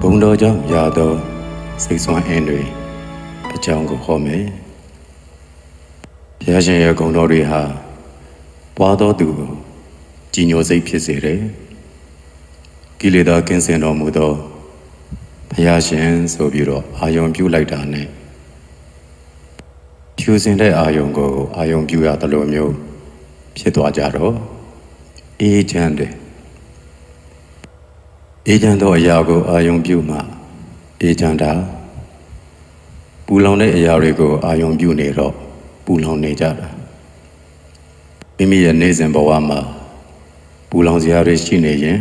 ဂုံတော်ကြောင့်ရသောစိတ်ဆွမ်းအင်းတွေအကြောင်းကိုဟောမယ်။ဘုရားရှင်ရဲ့ဂုံတော်တွေဟာပွားသောသူကိုကြည်ညိုစိတ်ဖြစ်စေတယ်။ကိလေသာကင်းစင်တော်မူသောဘုရားရှင်ဆိုပြီးတော့အာယုံပြုလိုက်တာနဲ့ဖြူစင်တဲ့အာယုံကိုအာယုံပြုရသလိုမျိုးဖြစ်သွားကြတော့အေးချမ်းတယ်။အေးချမ်းသောအရာကိုအာယုံပြုမှအေးချမ်းတာပူလောင်တဲ့အရာတွေကိုအာယုံပြုနေတော့ပူလောင်နေကြတာမိမိရဲ့နေ့စဉ်ဘဝမှာပူလောင်စရာတွေရှိနေရင်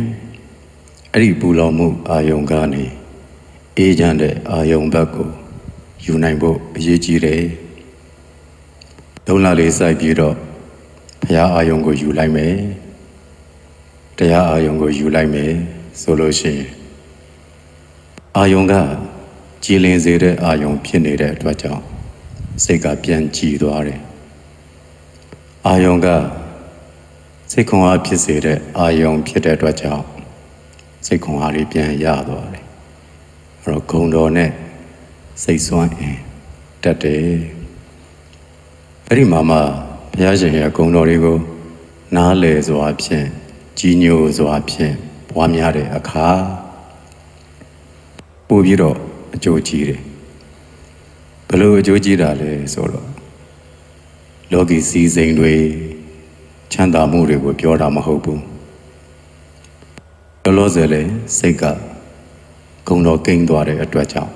အဲ့ဒီပူလောင်မှုအာယုံကနေအေးချမ်းတဲ့အာယုံဘက်ကိုယူနိုင်ဖို့အရေးကြီးတယ်။သုံးလလေးစိုက်ပြီးတော့ဘုရားအာယုံကိုယူလိုက်မယ်။တရားအာယုံကိုယူလိုက်မယ်ဆိုလို့ရှိရင်အာယုံကကြည်လင်စေတဲ့အာယုံဖြစ်နေတဲ့အတွက်ကြောင့်စိတ်ကပြန်ကြည်သွားတယ်။အာယုံကစိတ်ခွန်အားဖြစ်စေတဲ့အာယုံဖြစ်တဲ့အတွက်ကြောင့်စိတ်ခွန်အားလေးပြန်ရသွားတယ်။အဲ့တော့ဂုံတော်နဲ့စိတ်ဆွမ်းအင်တတ်တယ်။အဲ့ဒီမှာမှဘုရားရှင်ရဲ့ဂုံတော်တွေကိုနားလည်စွာဖြင့်ကြီးညိုစွာဖြင့်ပွားများတဲ့အခါပို့ပြီးတော့အကျိုးကြီးတယ်။ဘယ်လိုအကျိုးကြီးတာလဲဆိုတော့လောကီစည်းစိမ်တွေချမ်းသာမှုတွေကိုပြောတာမဟုတ်ဘူး။လောလောဆယ်လေစိတ်ကဂုဏ်တော်ကိန်းသွားတဲ့အတွက်ကြောင့်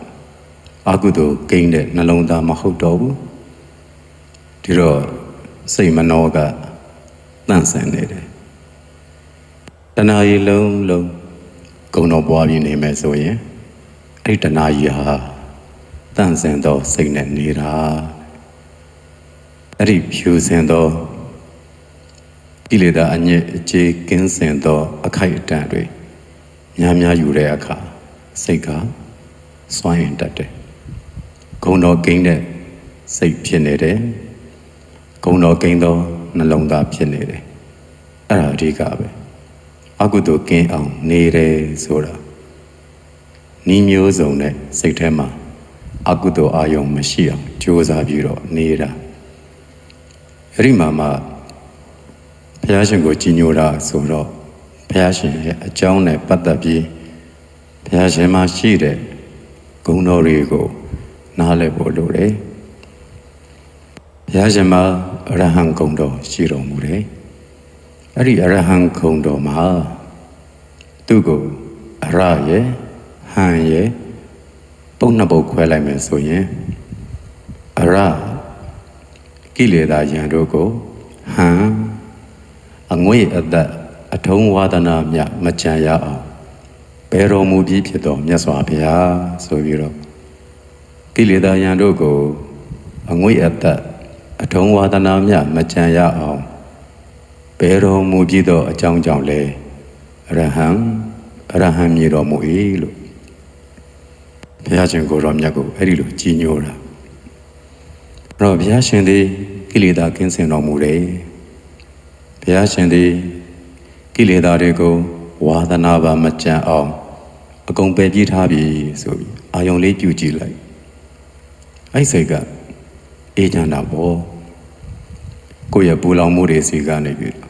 အကုသိုလ်ကိန်းတဲ့နှလုံးသားမဟုတ်တော့ဘူး။ဒီတော့စိတ်မနှောကတန့်ဆန်နေတယ်။တဏှာကြီးလုံးဂုဏ်တော်ပွားပြီးနေမယ်ဆိုရင်အဲ့ဒီတဏှာကြီးဟာတန့်ဆန်သောစိတ်နဲ့နေတာအဲ့ဒီဖြူစင်သောကိလေသာအညစ်အကြေးကင်းစင်သောအခိုက်အတန့်တွေများများယူတဲ့အခါစိတ်ကစွမ်းရင်တတ်တယ်ဂုဏ်တော်ကိန်းတဲ့စိတ်ဖြစ်နေတယ်ဂုဏ်တော်ကိန်းသောနှလုံးသားဖြစ်နေတယ်အဲ့ဒါအဓိကပဲအကုသိုလ်ကင်းအောင်နေတယ်ဆိုတာဤမျိုးစုံနဲ့စိတ်ထဲမှာအကုသိုလ်အာယုံမရှိအောင်ကြိုးစားပြီးတော့နေတာအဲ့ဒီမှာမှဘုရားရှင်ကိုကြည်ညိုတာဆိုတော့ဘုရားရှင်ရဲ့အကြောင်းနဲ့ပတ်သက်ပြီးဘုရားရှင်မှာရှိတဲ့ဂုဏ်တော်တွေကိုနားလည်ဖို့လိုတယ်ဘုရားရှင်မှာအရဟံဂုဏ်တော်ရှိတော်မူတယ်အဲ့ဒီအရဟံဂုဏ်တော်မှာသူ့ကိုအရရဲ့ဟံရဲ့ပုံနှစ်ပုတ်ခွဲလိုက်မယ်ဆိုရင်အရကိလေသာယံတို့ကိုဟံအငွေ့အသက်အထုံးဝါဒနာမြမကြံရအောင်ဘယ်တော်မူပြီးဖြစ်တော်မြတ်စွာဘုရားဆိုပြီးတော့ကိလေသာယံတို့ကိုအငွေ့အသက်အထုံးဝါဒနာမြမကြံရအောင်ဘယ်တော်မူပြီးသောအကြောင်းကြောင့်လဲအရဟံမြည်တော်မူ၏လို့ဘုရားရှင်ကိုယ်တော်မြတ်ကိုအဲ့ဒီလိုကြီးညိုတာအဲ့တော့ဘုရားရှင်သည်ကိလေသာကင်းစင်တော်မူတယ်ဘုရားရှင်သည်ကိလေသာတွေကိုဝါသနာပါမကြံအောင်အကုန်ပယ်ပြစ်ထားပြီဆိုပြီးအာယုံလေးပြုကြည့်လိုက်အဲ့စိတ်ကအေးချမ်းတာပေါ့ကိုယ့်ရဲ့ပူလောင်မှုတွေစီကနေပြီး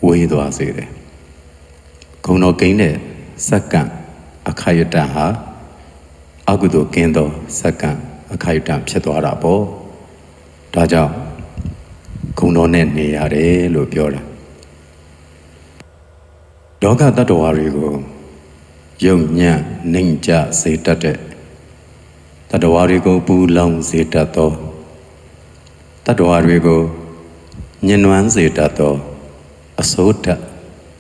ဝေးသွားစေတယ်ဂုဏ်တော်ကိန်းတဲ့စက္ကန့်အခိုက်အတန့်ဟာအကုသိုလ်ကင်းသောစက္ကန့်အခိုက်အတန့်ဖြစ်သွားတာပေါ့ဒါကြောင့်ဂုဏ်တော်နဲ့နေရတယ်လို့ပြောတာလောကတ attva တွေကိုယုံညံ့နှိမ်ကျစေတတ်တဲ့တ attva တွေကိုပူလောင်စေတတ်သောတ attva တွေကိုညှဉ်းနှွမ်းစေတတ်သောအစိုးတ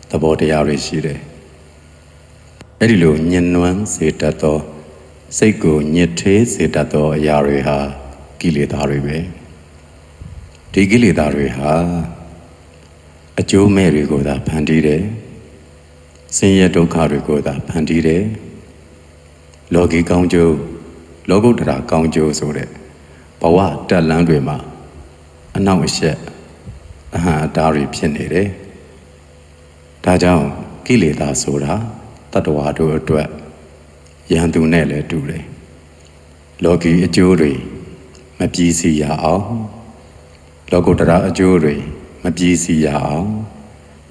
သဘောတရားတွေရှိတယ်အဲ့ဒီလိုညှဉ်းနှွမ်းစေတတ်သောစိတ်ကိုညစ်ထေးစေတတ်သောအရာတွေဟာကိလေသာတွေပဲဒီကိလေသာတွေဟာအကျိုးမဲ့တွေကိုသာဖန်တီးတယ်ဆင်းရဲဒုက္ခတွေကိုသာဖန်တီးတယ်လောကီကောင်းကျိုးလောကုတ္တရာကောင်းကျိုးဆိုတဲ့ဘဝတက်လမ်းတွေမှာအနောက်အရှက်အဟံအတားတွေဖြစ်နေတယ်ဒါကြောင့်ကိလေသာဆိုတာတ attva တို့အတွက် ရန်သူနဲ့လည်းတူတယ်လောကီအကျိုးတွေမပြည့်စည်ရအောင်လောကုတ္တရာအကျိုးတွေမပြည့်စည်ရအောင်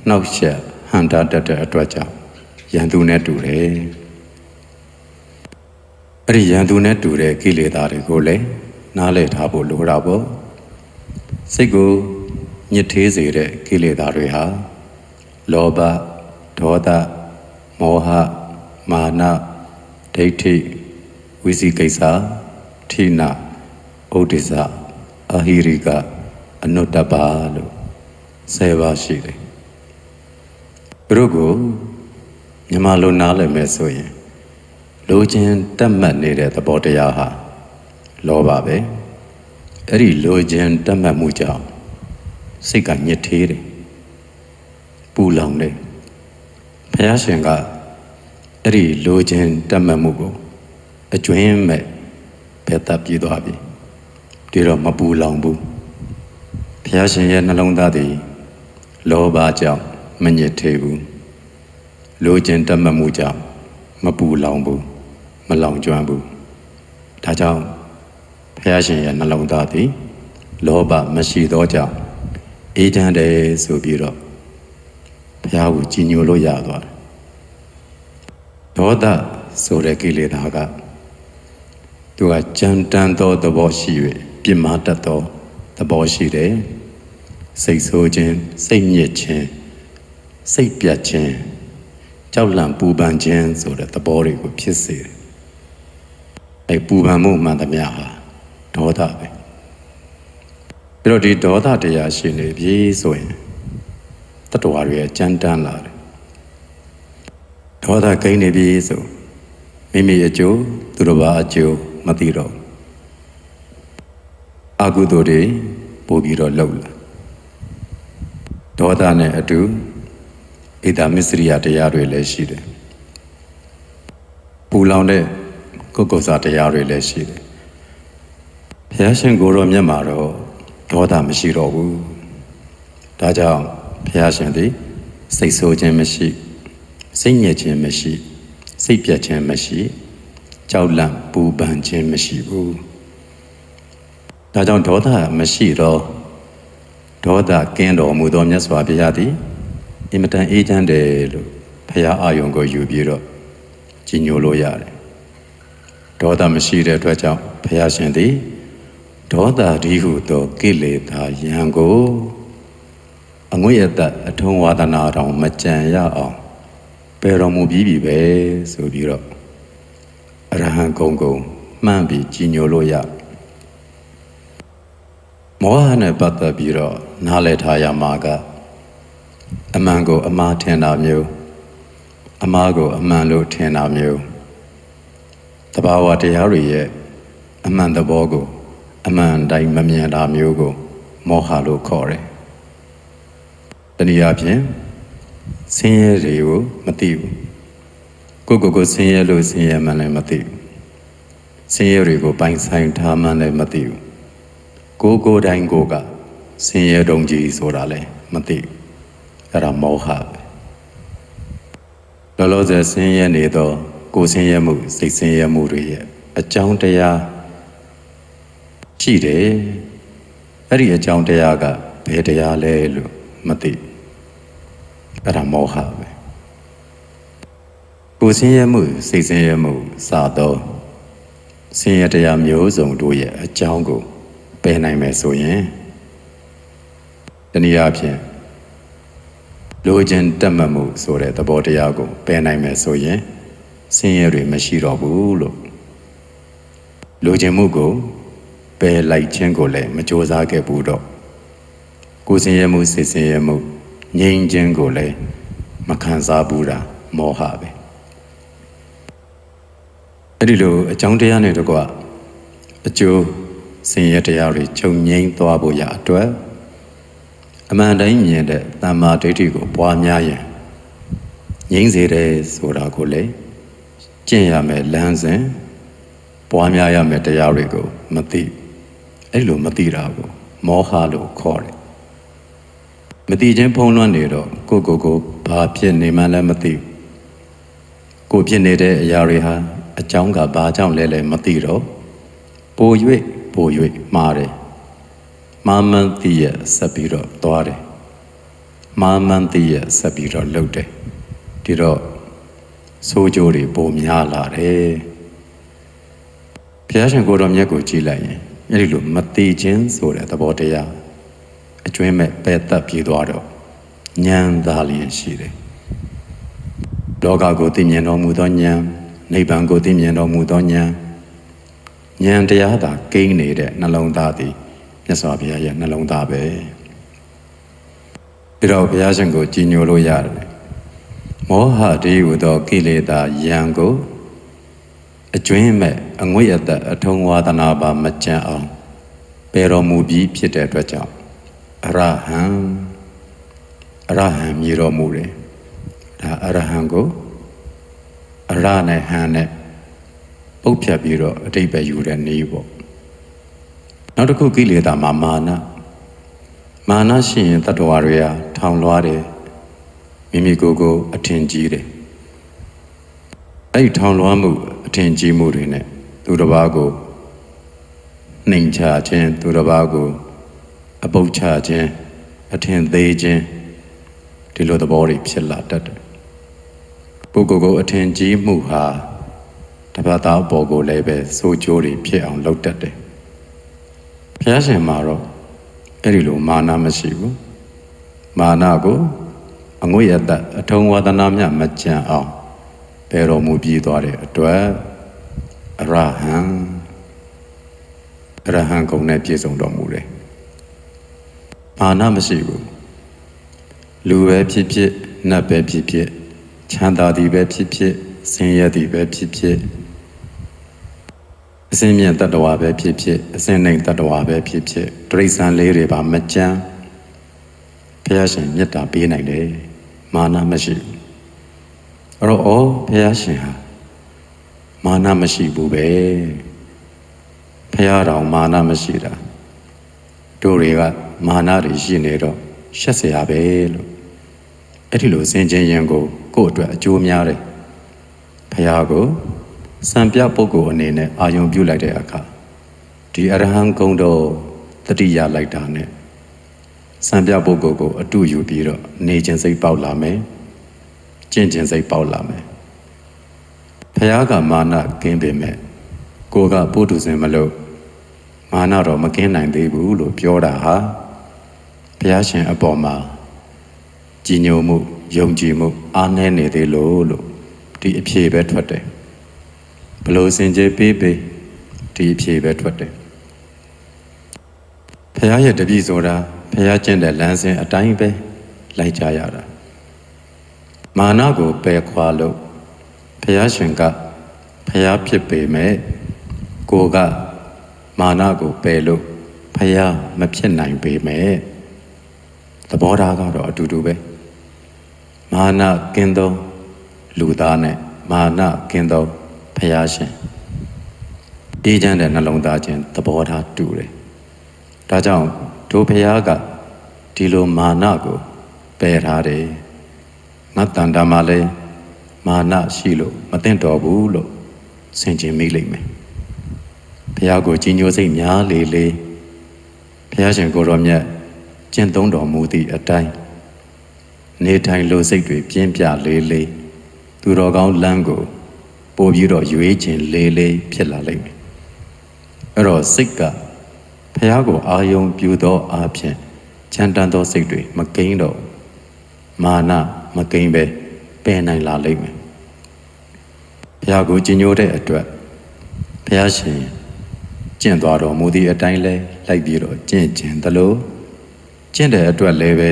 နှောက်ယှက်ဟန်တာတတ်တဲ့အတွက်ကြောင့်ရန်သူနဲ့တူတယ်အဲ့ဒီရန်သူနဲ့တူတဲ့ကိလေသာတွေကိုလည်းနားလည်ထားဖို့လိုတာပေါ့စိတ်ကိုညစ်ထေးစေတဲ့ကိလေသာတွေဟာလောဘဒေါသမောဟမာနဒိဋ္ဌိဝိသိကိစ္စထိနာဥဒိစ္စအဟိရိကအနုတ္တပလို့10ပါးရှိတယ်သူတို့ကိုမြန်မာလိုနားလည်မယ်ဆိုရင်လိုချင်တက်မှတ်နေတဲ့သဘောတရားဟာလောဘပဲအဲ့ဒီလိုချင်တက်မှတ်မှုကြောင့်စိတ်ကညစ်ထေးတယ်ပူလောင်တယ်ဘုရားရှင်ကအဲ့ဒီလိုချင်တက်မှတ်မှုကိုအကျွင်းမဲ့ဖယ်တပ်ပြေးသွားပြီဒီတော့မပူလောင်ဘူးဘုရားရှင်ရဲ့နှလုံးသားသည်လောဘကြောင့်မညစ်ထေးဘူးလိုချင်တက်မှတ်မှုကြောင့်မပူလောင်ဘူးမလောင်ကျွမ်းဘူးဒါကြောင့်ဘုရားရှင်ရဲ့နှလုံးသားသည်လောဘမရှိသောကြောင့်အေးချမ်းတယ်ဆိုပြီးတော့ဘုရားကိုကြည်ညိုလို့ရသွားတယ်ဒေါသဆိုတဲ့ကိလေသာကသူကကြမ်းတမ်းသောသဘောရှိ၍ပြင်းမာတတ်သောသဘောရှိတယ်စိတ်ဆိုးခြင်းစိတ်ညစ်ခြင်းစိတ်ပြတ်ခြင်းကြောက်လန့်ပူပန်ခြင်းဆိုတဲ့သဘောတွေကိုဖြစ်စေတယ်အဲပူပန်မှုမှန်သမျှဟာဒေါသပဲပြီးတော့ဒီဒေါသတရားရှိနေပြီဆိုရင်တတ္တဝါတွေကြမ်းတမ်းလာတယ်ဒေါသကိန်းနေပြီဆိုမိမိအကျိုးသူတို့ဘာအကျိုးမသိတော့အကုသိုလ်တွေပို့ပြီးတော့လှုပ်လာဒေါသနဲ့အတူဣဒ္ဓမစ္စရိယတရားတွေလည်းရှိတယ်ပူလောင်တဲ့ကုက္ကုဇတရားတွေလည်းရှိတယ်ဘုရားရှင်ကိုယ်တော်မြတ်မှာတော့ဒေါသမရှိတော့ဘူးဒါကြောင့်ဘုရားရှင်သည်စိတ်ဆိုးခြင်းမရှိစိတ်ညစ်ခြင်းမရှိစိတ်ပြတ်ခြင်းမရှိကြောက်လန့်ပူပန်ခြင်းမရှိဘူးဒါကြောင့်ဒေါသမရှိတော့ဒေါသကင်းတော်မူသောမြတ်စွာဘုရားသည်အင်မတန်အေးချမ်းတယ်လို့ဘုရားအာယုံကိုယူပြီးတော့ကြီးညိုလို့ရတယ်ဒေါသမရှိတဲ့အတွက်ကြောင့်ဘုရားရှင်သည်ဒေါသဒီဟုသောကိလေသာယံကိုအငွေ့အသက်အထုံးဝါဒနာတော်မကြံရအောင်ပယ်တော်မူပြီးပြီပဲဆိုပြီးတော့အရဟံဂုံဂုံမှန်းပြီးကြီးညိုလို့ရမောဟနဲ့ပတ်သက်ပြီးတော့နားလည်ထားရမှာကအမှန်ကိုအမှားထင်တာမျိုးအမှားကိုအမှန်လို့ထင်တာမျိုးတဘာဝတရားတွေရဲ့အမှန်သဘောကိုအမှန်တိုင်းမမြင်တာမျိုးကိုမောဟလို့ခေါ်တယ်တနည်းအားဖြင့်ဆင်းရဲတွေကိုမသိဘူးကိုဆင်းရဲလို့ဆင်းရဲမှန်းလည်းမသိဘူးဆင်းရဲတွေကိုပိုင်ဆိုင်ထားမှန်းလည်းမသိဘူးကိုယ်တိုင်းကိုကဆင်းရဲတုံးကြီးဆိုတာလည်းမသိဘူးအဲ့ဒါမောဟပဲလောလောဆယ်ဆင်းရဲနေတော့ကိုယ်ဆင်းရဲမှုစိတ်ဆင်းရဲမှုတွေရဲ့အကြောင်းတရားရှိတယ်အဲ့ဒီအကြောင်းတရားကဘယ်တရားလဲလို့မသိအဲ့ဒါမောဟပဲကိုယ်ဆင်းရဲမှုစိတ်ဆင်းရဲမှုစသောဆင်းရဲတရားမျိုးစုံတို့ရဲ့အကြောင်းကိုပယ်နိုင်မယ်ဆိုရင်တနည်းအားဖြင့်လိုချင်တက်မှတ်မှုဆိုတဲ့သဘောတရားကိုပယ်နိုင်မယ်ဆိုရင်ဆင်းရဲတွေမရှိတော့ဘူးလို့လိုချင်မှုကိုပယ်လိုက်ခြင်းကိုလည်းမကြိုးစားခဲ့ဘူးတော့ကိုယ်ဆင်းရဲမှုစိတ်ဆင်းရဲမှုငြိမ်းခြင်းကိုလည်းမခံစားဘူးတာမောဟပဲအဲ့ဒီလိုအကြောင်းတရားနဲ့တကွအကျိုးဆင်းရဲတရားတွေချုပ်ငြိမ်းသွားဖို့ရအတွက်အမှန်တိုင်းမြင်တဲ့တမ္မာဒိဋ္ဌိကိုပွားများရင်ငြိမ်းစေတယ်ဆိုတာကိုလည်းကျင့်ရမယ်လမ်းစဉ်ပွားများရမယ်တရားတွေကိုမသိအဲ့လိုမသိတာကိုမောဟလို့ခေါ်တယ်မသိချင်းဖုံးလွှမ်းနေတော့ကိုဘာဖြစ်နေမှလည်းမသိကိုဖြစ်နေတဲ့အရာတွေဟာ အကြောင်းကဘာကြောင့်လဲမသိတော့ပို၍မှားတယ်မာမန်တီးရဆက်ပြီးတော့သွားတယ်မာမန်တီးရဆက်ပြီးတော့လှုပ်တယ်ဒီတော့ဆိုးကြိုးတွေပိုများလာတယ်ဘုရားရှင်ကိုတော်မြတ်ကိုကြည်လိုက်ရင်အဲ့ဒီလိုမတိခြင်းဆိုတဲ့သဘောတရားအကျွင်းမဲ့ပယ်သက်ပြေးသွားတော့ဉာဏ်သာလျင်ရှိတယ်လောကကိုသိမြင်တော်မူသောဉာဏ်နိဗ္ဗာန်ကိုသိမြင်တော်မူသောဉာဏ်ဉာဏ်တရားသာကိန်းနေတဲ့နှလုံးသားသည်မြတ်စွာဘုရားရဲ့နှလုံးသားပဲပြီးတော့ဘုရားရှင်ကိုကြည်ညိုလို့ရတယ်မောဟတေဟူသောကိလေသာယံကိုအကျွင်းမဲ့အငွေ့အသက်အထုံးဝါဒနာပါမကြံအောင်ပယ်တော်မူပြီးဖြစ်တဲ့အတွက်ကြောင့်အရဟံမြည်တော်မူတယ်ဒါအရဟံကိုအရနဲ့ဟံနဲ့ပုတ်ဖြတ်ပြီးတော့အတိတ်ပဲယူတဲ့နည်းပေါ့နောက်တစ်ခုကိလေသာမှာမာနရှိရင်တတ္တဝါတွေဟာထောင်လွှားတယ်မိမိကိုယ်ကိုအထင်ကြီးတယ်အဲ့ဒီထောင်လွှားမှုအထင်ကြီးမှုတွေနဲ့သူတစ်ပါးကိုနှိမ်ချခြင်းသူတစ်ပါးကိုအပုတ်ချခြင်းအထင်သေးခြင်းဒီလိုသဘောတွေဖြစ်လာတတ်တယ်ပုဂ္ဂိုလ်ကိုအထင်ကြီးမှုဟာတပတ်သားပေါ်ကိုလည်းပဲစိုးကျိုးတွေဖြစ်အောင်လုပ်တတ်တယ်ဘုရားရှင်မှာတော့အဲ့ဒီလိုမာနမရှိဘူးမာနကိုအငွေ့ရတအထုံးဝါဒနာမြမကြံအောင်ပယ်တော်မူပြီးသွားတဲ့အတွက်အရဟံဂုဏ်နဲ့ပြည့်စုံတော်မူတယ်မာနမရှိဘူးလူပဲဖြစ်ဖြစ်နတ်ပဲဖြစ်ဖြစ်ချမ်းသာသည်ပဲဖြစ်ဖြစ်ဆင်းရဲသည်ပဲဖြစ်ဖြစ်အစင်းမြင့်တတ္တဝါပဲဖြစ်ဖြစ်အစင်းနှိမ်တတ္တဝါပဲဖြစ်ဖြစ်တိရစ္ဆာန်လေးတွေပါမကြမ်းဘုရားရှင်မေတ္တာပေးနိုင်တယ်မာနမရှိဘူးအဲ့တော့ဘုရားရှင်ဟာမာနမရှိဘူးပဲဘုရားတော်မာနမရှိတာတို့တွေကမာနတွေရှိနေတော့ရှက်เสียရပဲလို့အဲ့ဒီလိုစင်ကြင်ရင်ကိုယ့်အတွက်အကျိုးများတယ်ဘုရားကိုစံပြပုဂ္ဂိုလ်အနေနဲ့အာယုံပြုလိုက်တဲ့အခါဒီအရဟံဂုဏ်တော်တတိယလိုက်တာနဲ့စံပြပုဂ္ဂိုလ်ကိုအတူယူပြီးတော့နေခြင်းစိတ်ပေါက်လာမယ်ကျင့်ခြင်းစိတ်ပေါက်လာမယ်ဘုရားကမာနကင်းပေမဲ့ကိုယ်ကပုထုဇဉ်မလို့မာနတော့မကင်းနိုင်သေးဘူးလို့ပြောတာဟာဘုရားရှင်အပေါ်မှာကြည်ညိုမှုယုံကြည်မှုအားနည်းနေသေးလို့ဒီအဖြေပဲထွက်တယ်ဘလို့စင်ကြယ်ပေးဒီအဖြေပဲထွက်တယ်ဘုရားရဲ့တပည့်ဆိုတာဘုရားကျင့်တဲ့လမ်းစဉ်အတိုင်းပဲလိုက်ကြရတာမာနကိုပယ်ခွာလို့ဘုရားရှင်ကဘုရားဖြစ်ပေမဲ့ကိုကမာနကိုပယ်လို့ဘုရားမဖြစ်နိုင်ပေမဲ့သဘောထားကတော့အတူတူပဲမာနကင်းသောလူသားနဲ့မာနကင်းသောဘုရားရှင်အေးချမ်းတဲ့နှလုံးသားချင်းသဘောထားတူတယ်ဒါကြောင့်တို့ဘုရားကဒီလိုမာနကိုပယ်ထားတယ်ငါတန်တာမှာလည်းမာနရှိလို့မသင့်တော်ဘူးလို့ဆင်ခြင်မိလိမ့်မယ်ဘုရားကိုကြည်ညိုစိတ်များလေဘုရားရှင်ကိုယ်တော်မြတ်ကျင့်သုံးတော်မူသည့်အတိုင်းနေထိုင်လိုစိတ်တွေပြင်းပြလေသူတော်ကောင်းလမ်းကိုပို့ပြီးတော့ရွေးခြင်းလေဖြစ်လာလိမ့်မယ်အဲ့တော့စိတ်ကဘုရားကိုအာယုံပြုသောအားဖြင့်ချမ်းတမ်းသောစိတ်တွေမကိန်းတော့မာနမကိန်းပဲပယ်နိုင်လာလိမ့်မယ်ဘုရားကိုကြည်ညိုတဲ့အတွက်ဘုရားရှင်ကျင့်သွားတော်မူသည့်အတိုင်းလဲလိုက်ပြီးတော့ကျင့်ခြင်းသလိုကျင့်တဲ့အတွက်လည်းပဲ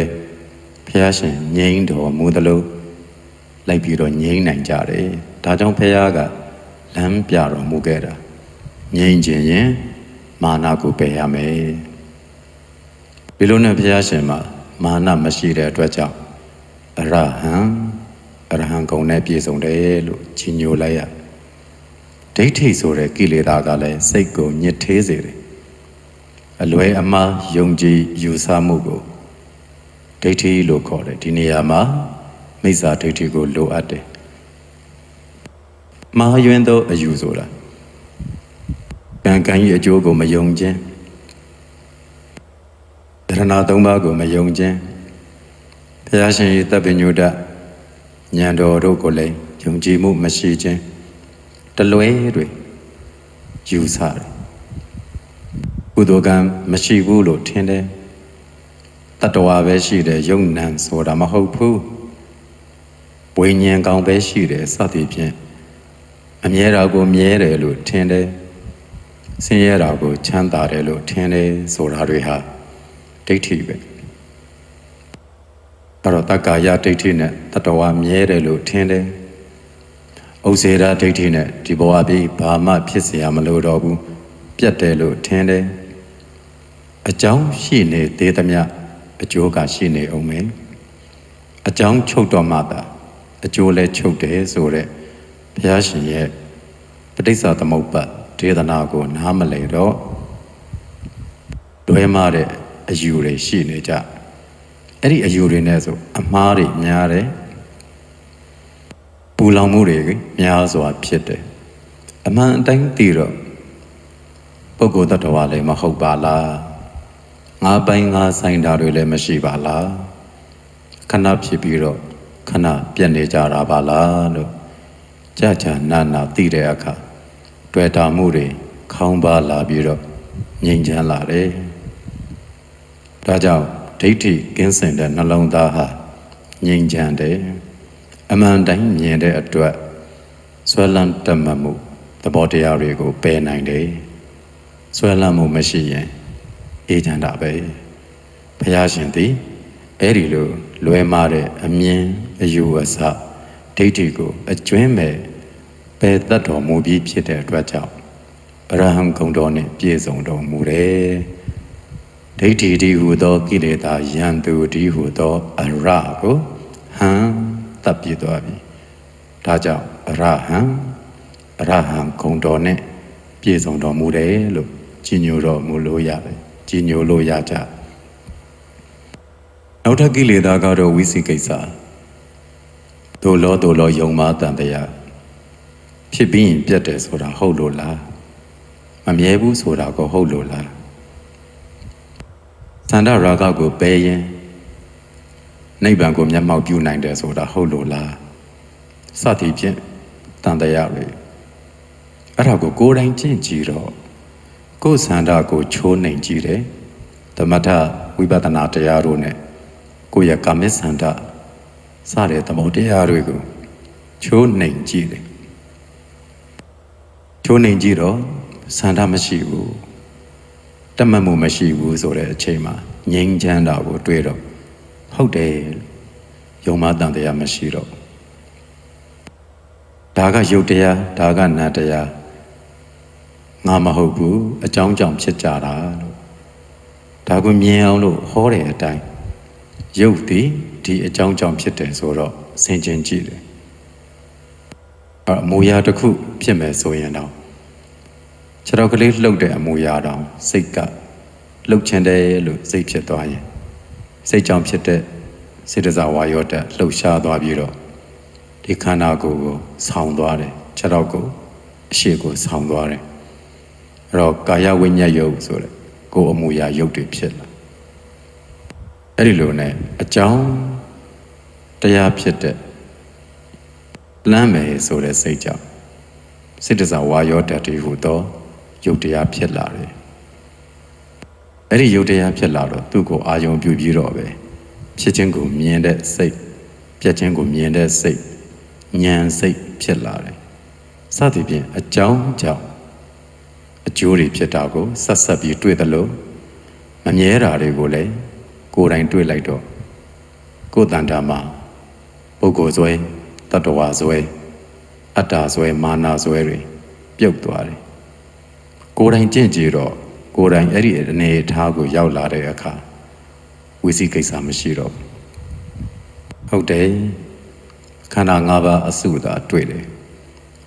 ဘုရားရှင်ငြိမ်းတော်မူသလိုလိုက်ပြီးတော့ငြိမ်းနိုင်ကြတယ်ဒါကြောင့်ဘုရားကလမ်းပြတော်မူခဲ့တာငြိမ်းခြင်းရင်မာနကိုပယ်ရမယ်ဒီလိုနဲ့ဘုရားရှင်မှာမာနမရှိတဲ့အတွက်ကြောင့်အရဟံဂုဏ်နဲ့ပြည့်စုံတယ်လို့ချီးညိုလိုက်ရဒိဋ္ဌိဆိုတဲ့ကိလေသာကလည်းစိတ်ကိုညစ်ထေးစေတယ်အလွဲအမှားယုံကြည်ယူဆမှုကိုဒိဋ္ဌိလို့ခေါ်တယ်ဒီနေရာမှာမိစ္ဆာဒိဋ္ဌိကိုလိုအပ်တယ် မာယွင်းသောအယူဆိုတာကံကံ၏အကျိုးကိုမယုံခြင်းယရဏသုံးပါးကိုမယုံခြင်းဘုရားရှင်၏တပ်ပညုတဉာဏ်တော်တို့ကိုလည်းယုံကြည်မှုမရှိခြင်းတလွဲတွေယူဆတယ်ကုသိုလ်ကံမရှိဘူးလို့ထင်တယ်တတ္တဝါပဲရှိတယ်ယုံနံဆိုတာမဟုတ်ဘူးဝိညာဉ်ကောင်ပဲရှိတယ်စသည်ဖြင့်အမြဲတာကိုမြဲတယ်လို့ထင်တယ်ဆင်းရဲတာကိုချမ်းသာတယ်လို့ထင်တယ်ဆိုတာတွေဟာဒိဋ္ဌိပဲအဲ့တော့တက္ကာယဒိဋ္ဌိနဲ့တတ္တဝါမြဲတယ်လို့ထင်တယ်ဥစ္စေရာဒိဋ္ဌိနဲ့ဒီဘဝပြီးဘာမှဖြစ်เสียမလို့တော့ဘူးပြတ်တယ်လို့ထင်တယ်အကြောင်းရှိနေသေးသမျှအကျိုးကရှိနေအောင်မယ်အကြောင်းချုပ်တော့မှသာအကျိုးလည်းချုပ်တယ်ဆိုတဲ့ဘုရားရှင်ရဲ့ပဋိစ္စသမုပ္ပါဒေသနာကိုနားမလည်တော့လွဲမှားတဲ့အယူတွေရှိနေကြအဲ့ဒီအယူတွေနဲ့ဆိုအမှားတွေများတယ်ပူလောင်မှုတွေများစွာဖြစ်တယ်အမှန်အတိုင်းသိတော့ပုဂ္ဂိုလ်တ attva လည်းမဟုတ်ပါလားငါပိုင်းငါဆိုင်တာတွေလည်းမရှိပါလားခဏဖြစ်ပြီးတော့ခဏပြတ်နေကြတာပါလားလို့ကြာနာနာသိတဲ့အခါတွေ့တာမှုတွေခေါင်းပါလာပြီးတော့ငြိမ်ချမ်းလာတယ်ဒါကြောင့်ဒိဋ္ဌိကင်းစင်တဲ့နှလုံးသားဟာငြိမ်ချမ်းတယ်အမှန်တိုင်းမြင်တဲ့အတွက်ဆွဲလန်းတတ်မှတ်မှုသဘောတရားတွေကိုပယ်နိုင်တယ်ဆွဲလန်းမှုမရှိရင်အေးချမ်းတာပဲဘုရားရှင်သည်အဲ့ဒီလိုလွဲမှားတဲ့အမြင်အယူအဆဒိဋ္ဌိကိုအကျွင်းမဲ့ပယ်တတ်တော်မူပြီးဖြစ်တဲ့အတွက်ကြောင့်အရဟံဂုဏ်တော်နှင့်ပြည့်စုံတော်မူတယ်ဒိဋ္ဌိဒီဟူသောကိလေသာယံသူဒီဟူသောအရကိုဟံတပ်ပြသွားပြီဒါကြောင့်အရဟံဂုဏ်တော်နှင့်ပြည့်စုံတော်မူတယ်လို့ကြီးညိုတော်မူလို့ရတယ်ကြီးညိုလို့ရကြနောက်ထပ်ကိလေသာကတော့ဝိသိကိစ္စဒိုလောယုံမာတန်တရားဖြစ်ပြီးရင်ပြတ်တယ်ဆိုတာဟုတ်လို့လားမမြဲဘူးဆိုတာကိုဟုတ်လို့လားသန္တာရာဂကိုပယ်ရင်နိဗ္ဗာန်ကိုမျက်မှောက်ပြုနိုင်တယ်ဆိုတာဟုတ်လို့လားစသည်ဖြင့်တန်တရားတွေအဲ့ဒါကိုကိုယ်တိုင်ကျင့်ကြည့်တော့ကိုယ်သန္တာကိုချိုးနှိမ်ကြည့်တယ်သမထဝိပဿနာတရားတို့နဲ့ကိုယ့်ရဲ့ကာမိသန္တာစတဲ့သမုဒ္တရားတွေကိုချိုးနှိမ်ကြည့်တယ်ချိုးနှိမ်ကြည့်တော့သန္တာမရှိဘူးတတ်မှတ်မှုမရှိဘူးဆိုတဲ့အချိန်မှာငြိမ်းချမ်းတာကိုတွေ့တော့ဟုတ်တယ်ယုံမတန်တရားမရှိတော့ဒါကယုတ်တရားဒါကနတ်တရားငါမဟုတ်ဘူးအကြောင်းကြောင့်ဖြစ်ကြတာလို့ဒါကိုမြင်အောင်လို့ဟောတဲ့အတိုင်းယုတ်သည်ဒီအကြောင်းကြောင့်ဖြစ်တယ်ဆိုတော့ဆင်ခြင်ကြည့်တယ်အမူအရာတစ်ခုဖြစ်မယ်ဆိုရင်တော့ခြေတော်ကလေးလှုပ်တဲ့အမူအရာတောင်စိတ်ကလှုပ်ချင်တယ်လို့စိတ်ဖြစ်သွားရင်စိတ်ကြောင့်ဖြစ်တဲ့စေတစာဝါယောဓာတ်လှုပ်ရှားသွားပြီးတော့ဒီခန္ဓာကိုယ်ကိုဆောင်းသွားတယ်ခြေတော်ကိုအရှိကိုဆောင်းသွားတယ်အဲ့တော့ကာယဝိညာဉ်ယုတ်ဆိုတဲ့ကိုယ်အမူအရာယုတ်တွေဖြစ်လာအဲ့ဒီလိုနဲ့အကြောင်းတရားဖြစ်တဲ့လမ်းမယ်ဆိုတဲ့စိတ်ကြောင့်စေတစာဝါယောဓာတ်တွေဟူသောယုတ်တရားဖြစ်လာတယ်အဲ့ဒီယုတ်တရားဖြစ်လာတော့သူ့ကိုအာယုံပြုပြီးတော့ပဲဖြစ်ခြင်းကိုမြင်တဲ့စိတ်ပြတ်ခြင်းကိုမြင်တဲ့စိတ်ဉာဏ်စိတ်ဖြစ်လာတယ်စသည်ဖြင့်အကြောင်းကြောင့်အကျိုးတွေဖြစ်တာကိုဆက်ပြီးတွေ့သလိုမမြဲတာတွေကိုလည်းကိုယ်တိုင်တွေ့လိုက်တော့ကိုယ်တန်တာမှာပုဂ္ဂိုလ်ဇွဲတတ္တဝါဇွဲအတ္တဇွဲမာနဇွဲတွေပြုတ်သွားတယ်ကိုယ်တိုင်ကျင့်ကြည့်တော့ကိုယ်တိုင်အဲ့ဒီအနေအထားကိုရောက်လာတဲ့အခါဝိသိကိစ္စမရှိတော့ဟုတ်တယ်ခန္ဓာ၅ပါးအစုသာတွေ့တယ်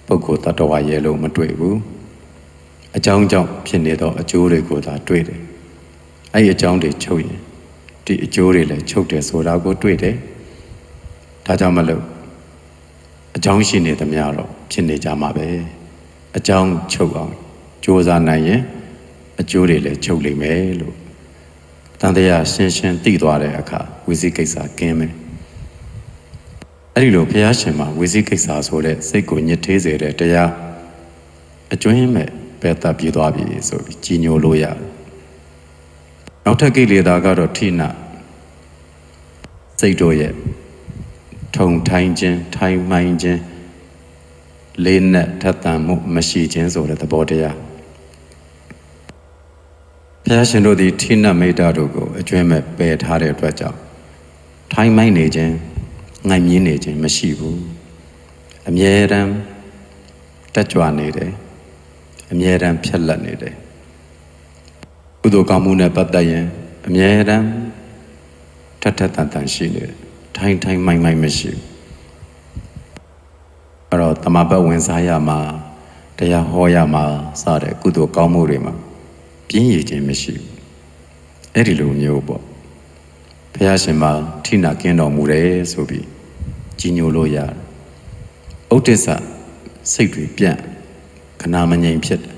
ပုဂ္ဂိုလ်တ attva ရဲ့လို့မတွေ့ဘူးအကြောင်းကြောင့်ဖြစ်နေသောအကျိုးတွေကိုသာတွေ့တယ်အဲ့ဒီအကြောင်းတွေချုပ်ရင်ဒီအကျိုးတွေလည်းချုပ်တယ်ဆိုတာကိုတွေ့တယ်ဒါကြောင့်မလို့ အကြောင်းရှိနေသမျှတော့ဖြစ်နေကြမှာပဲအကြောင်းချုပ်အောင်ကြိုးစားနိုင်ရင်အကျိုးတွေလည်းချုပ်လိမ့်မယ်လို့တန်တရားရှင်းရှင်းသိသွားတဲ့အခါဝိသိကိစ္စကင်းမယ်အဲ့ဒီလိုဘုရားရှင်မှာဝိသိကိစ္စဆိုတဲ့စိတ်ကိုညစ်ထေးစေတဲ့တရားအကျွင်းမဲ့ပဲတပ်ပြေးသွားပြီဆိုပြီးကြီးညိုလို့ရတယ်နောက်ထပ်ကိလေသာကတော့ထိနာစိတ်တို့ရဲ့ထုံထိုင်းခြင်းထိုင်းမိုင်းခြင်းလေးနဲ့ထက်သန်မှုမရှိခြင်းဆိုတဲ့သဘောတရားဘုရားရှင်တို့သည်ထိနမိတ်တာတို့ကိုအကျွမ်းမဲ့ပယ်ထားတဲ့အတွက်ကြောင့်ထိုင်းမိုင်းနေခြင်းငိုင်မြင်းနေခြင်းမရှိဘူးအမြဲတမ်းတက်ကြွနေတယ်အမြဲတမ်းဖြက်လက်နေတယ်ကုသိုလ်ကောင်းမှုနဲ့ပတ်သက်ရင်အမြဲတမ်းထက်ထက်တန်တန်ရှိနေတယ်ထိုင်းထိုင်းမိုင်းမိုင်းမရှိဘူးအဲ့တော့တမပတ်ဝင်စားရမှာတရားဟောရမှာစတဲ့ကုသိုလ်ကောင်းမှုတွေမှာပြင်းရည်ခြင်းမရှိဘူးအဲ့ဒီလိုမျိုးပေါ့ဘုရားရှင်မှာထိနာကင်းတော်မူတယ်ဆိုပြီးကြီးညိုလို့ရတယ်ဥဒ္ဒစ္စစိတ်တွေပြန့်ခဏမငြိမ်ဖြစ်တယ်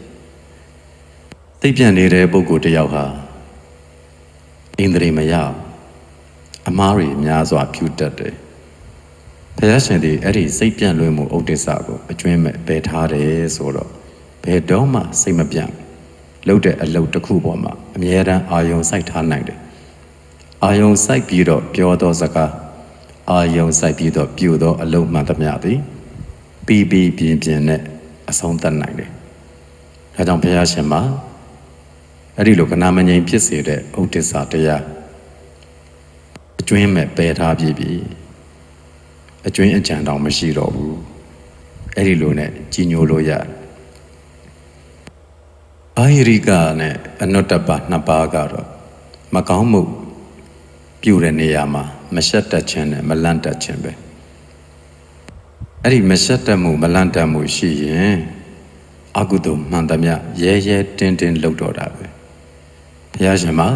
သိပြန့်နေတဲ့ပုဂ္ဂိုလ်တယောက်ဟာဣန္ဒြေမရအမားတွေများစွာဖြူတတ်တယ်ဘုရားရှင်ဒီအဲ့ဒီစိတ်ပြန့်လွင်မှုဥဒ္ဒစ္စကိုအကျွင်းမဲ့ပယ်ထားတယ်ဆိုတော့ဘယ်တော့မှစိတ်မပြန့်လုပ်တဲ့အလုပ်တစ်ခုပေါ်မှာအမြဲတမ်းအာယုံစိုက်ထားနိုင်တယ်အာယုံစိုက်ပြီးတော့ပြောသောစကားအာယုံစိုက်ပြီးတော့ပြုသောအလုပ်မှန်သမျှသည်ပြီးပြင်းနဲ့အဆုံးသတ်နိုင်တယ်ဒါကြောင့်ဘုရားရှင်မှာအဲ့ဒီလိုကနာမငြိမ်ဖြစ်စေတဲ့ဥဒ္ဒစ္စတရားအကျွင်းမဲ့ပယ်ထားပြီးပြီအကျွင်းအကြံတောင်မရှိတော့ဘူးအဲ့ဒီလိုနဲ့ကြီးညိုလို့ရတယ်အာဟိရိကနဲ့အနုတ္တပနှစ်ပါးကတော့မကောင်းမှုပြုတဲ့နေရာမှာမရှက်တတ်ခြင်းနဲ့မလန့်တတ်ခြင်းပဲအဲ့ဒီမရှက်တတ်မှုမလန့်တတ်မှုရှိရင်အကုသိုလ်မှန်သမျှရဲရဲတင်းတင်းလုပ်တော့တာပဲဘုရားရှင်မှာ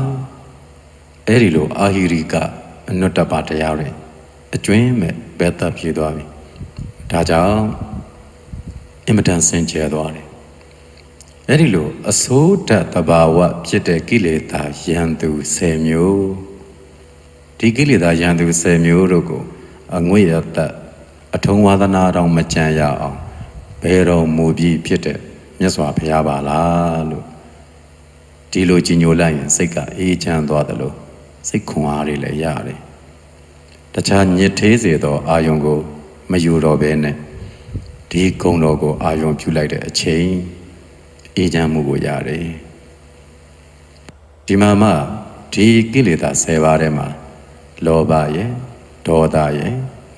အဲ့ဒီလိုအာဟိရိကအနုတ္တပတရားတွေအကျွင်းမဲ့ဘယ်သက်ပြေးသွားပြီဒါကြောင့်အင်မတန်စင်ကြယ်သွားတယ်အဲ့ဒီလိုအစိုးတသဘာဝဖြစ်တဲ့ကိလေသာယန္တု10မျိုးဒီကိလေသာယန္တု10မျိုးတို့ကိုအငွေ့ရတအထုံးဝါဒနာတော်မကြံရအောင်ဘယ်တော်မူပြီးဖြစ်တဲ့မြတ်စွာဘုရားပါလားလို့ဒီလိုကြီးညိုလိုက်ရင်စိတ်ကအေးချမ်းသွားတယ်လို့စိတ်ခွန်အားတွေလည်းရတယ်တခြားညစ်သေးစေသောအာယုံကိုမယူတော့ဘဲနဲ့ဒီဂုဏ်တော်ကိုအာယုံပြုလိုက်တဲ့အချိန်အေးချမ်းမှုကိုရတယ်ဒီမှာမှဒီကိလေသာ10ပါးထဲမှာလောဘရဲ့ဒေါသရဲ့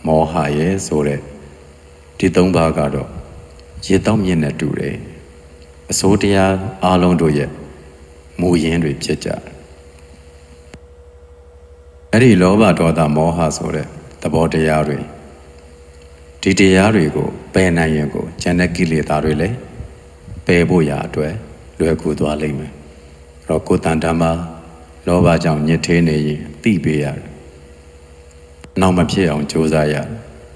မောဟရဲ့ဆိုတဲ့ဒီ3ပါးကတော့ရေတောက်မြင့်နဲ့တူတယ်အစိုးတရားအလုံးတို့ရဲ့မူရင်းတွေဖြစ်ကြတယ်အဲ့ဒီလောဘဒေါသမောဟဆိုတဲ့သဘောတရားတွေဒီတရားတွေကိုပယ်နိုင်ရင်ကိုဉာဏ်ကိလေသာတွေလည်းပယ်ဖို့ရာအတွက်လွယ်ကူသွားလိမ့်မယ်အဲ့တော့ကိုယ်တန်တမ်းမှာလောဘကြောင့်ညစ်သေးနေရင်သိပေးရတယ်နောက်မဖြစ်အောင်ကြိုးစားရတယ်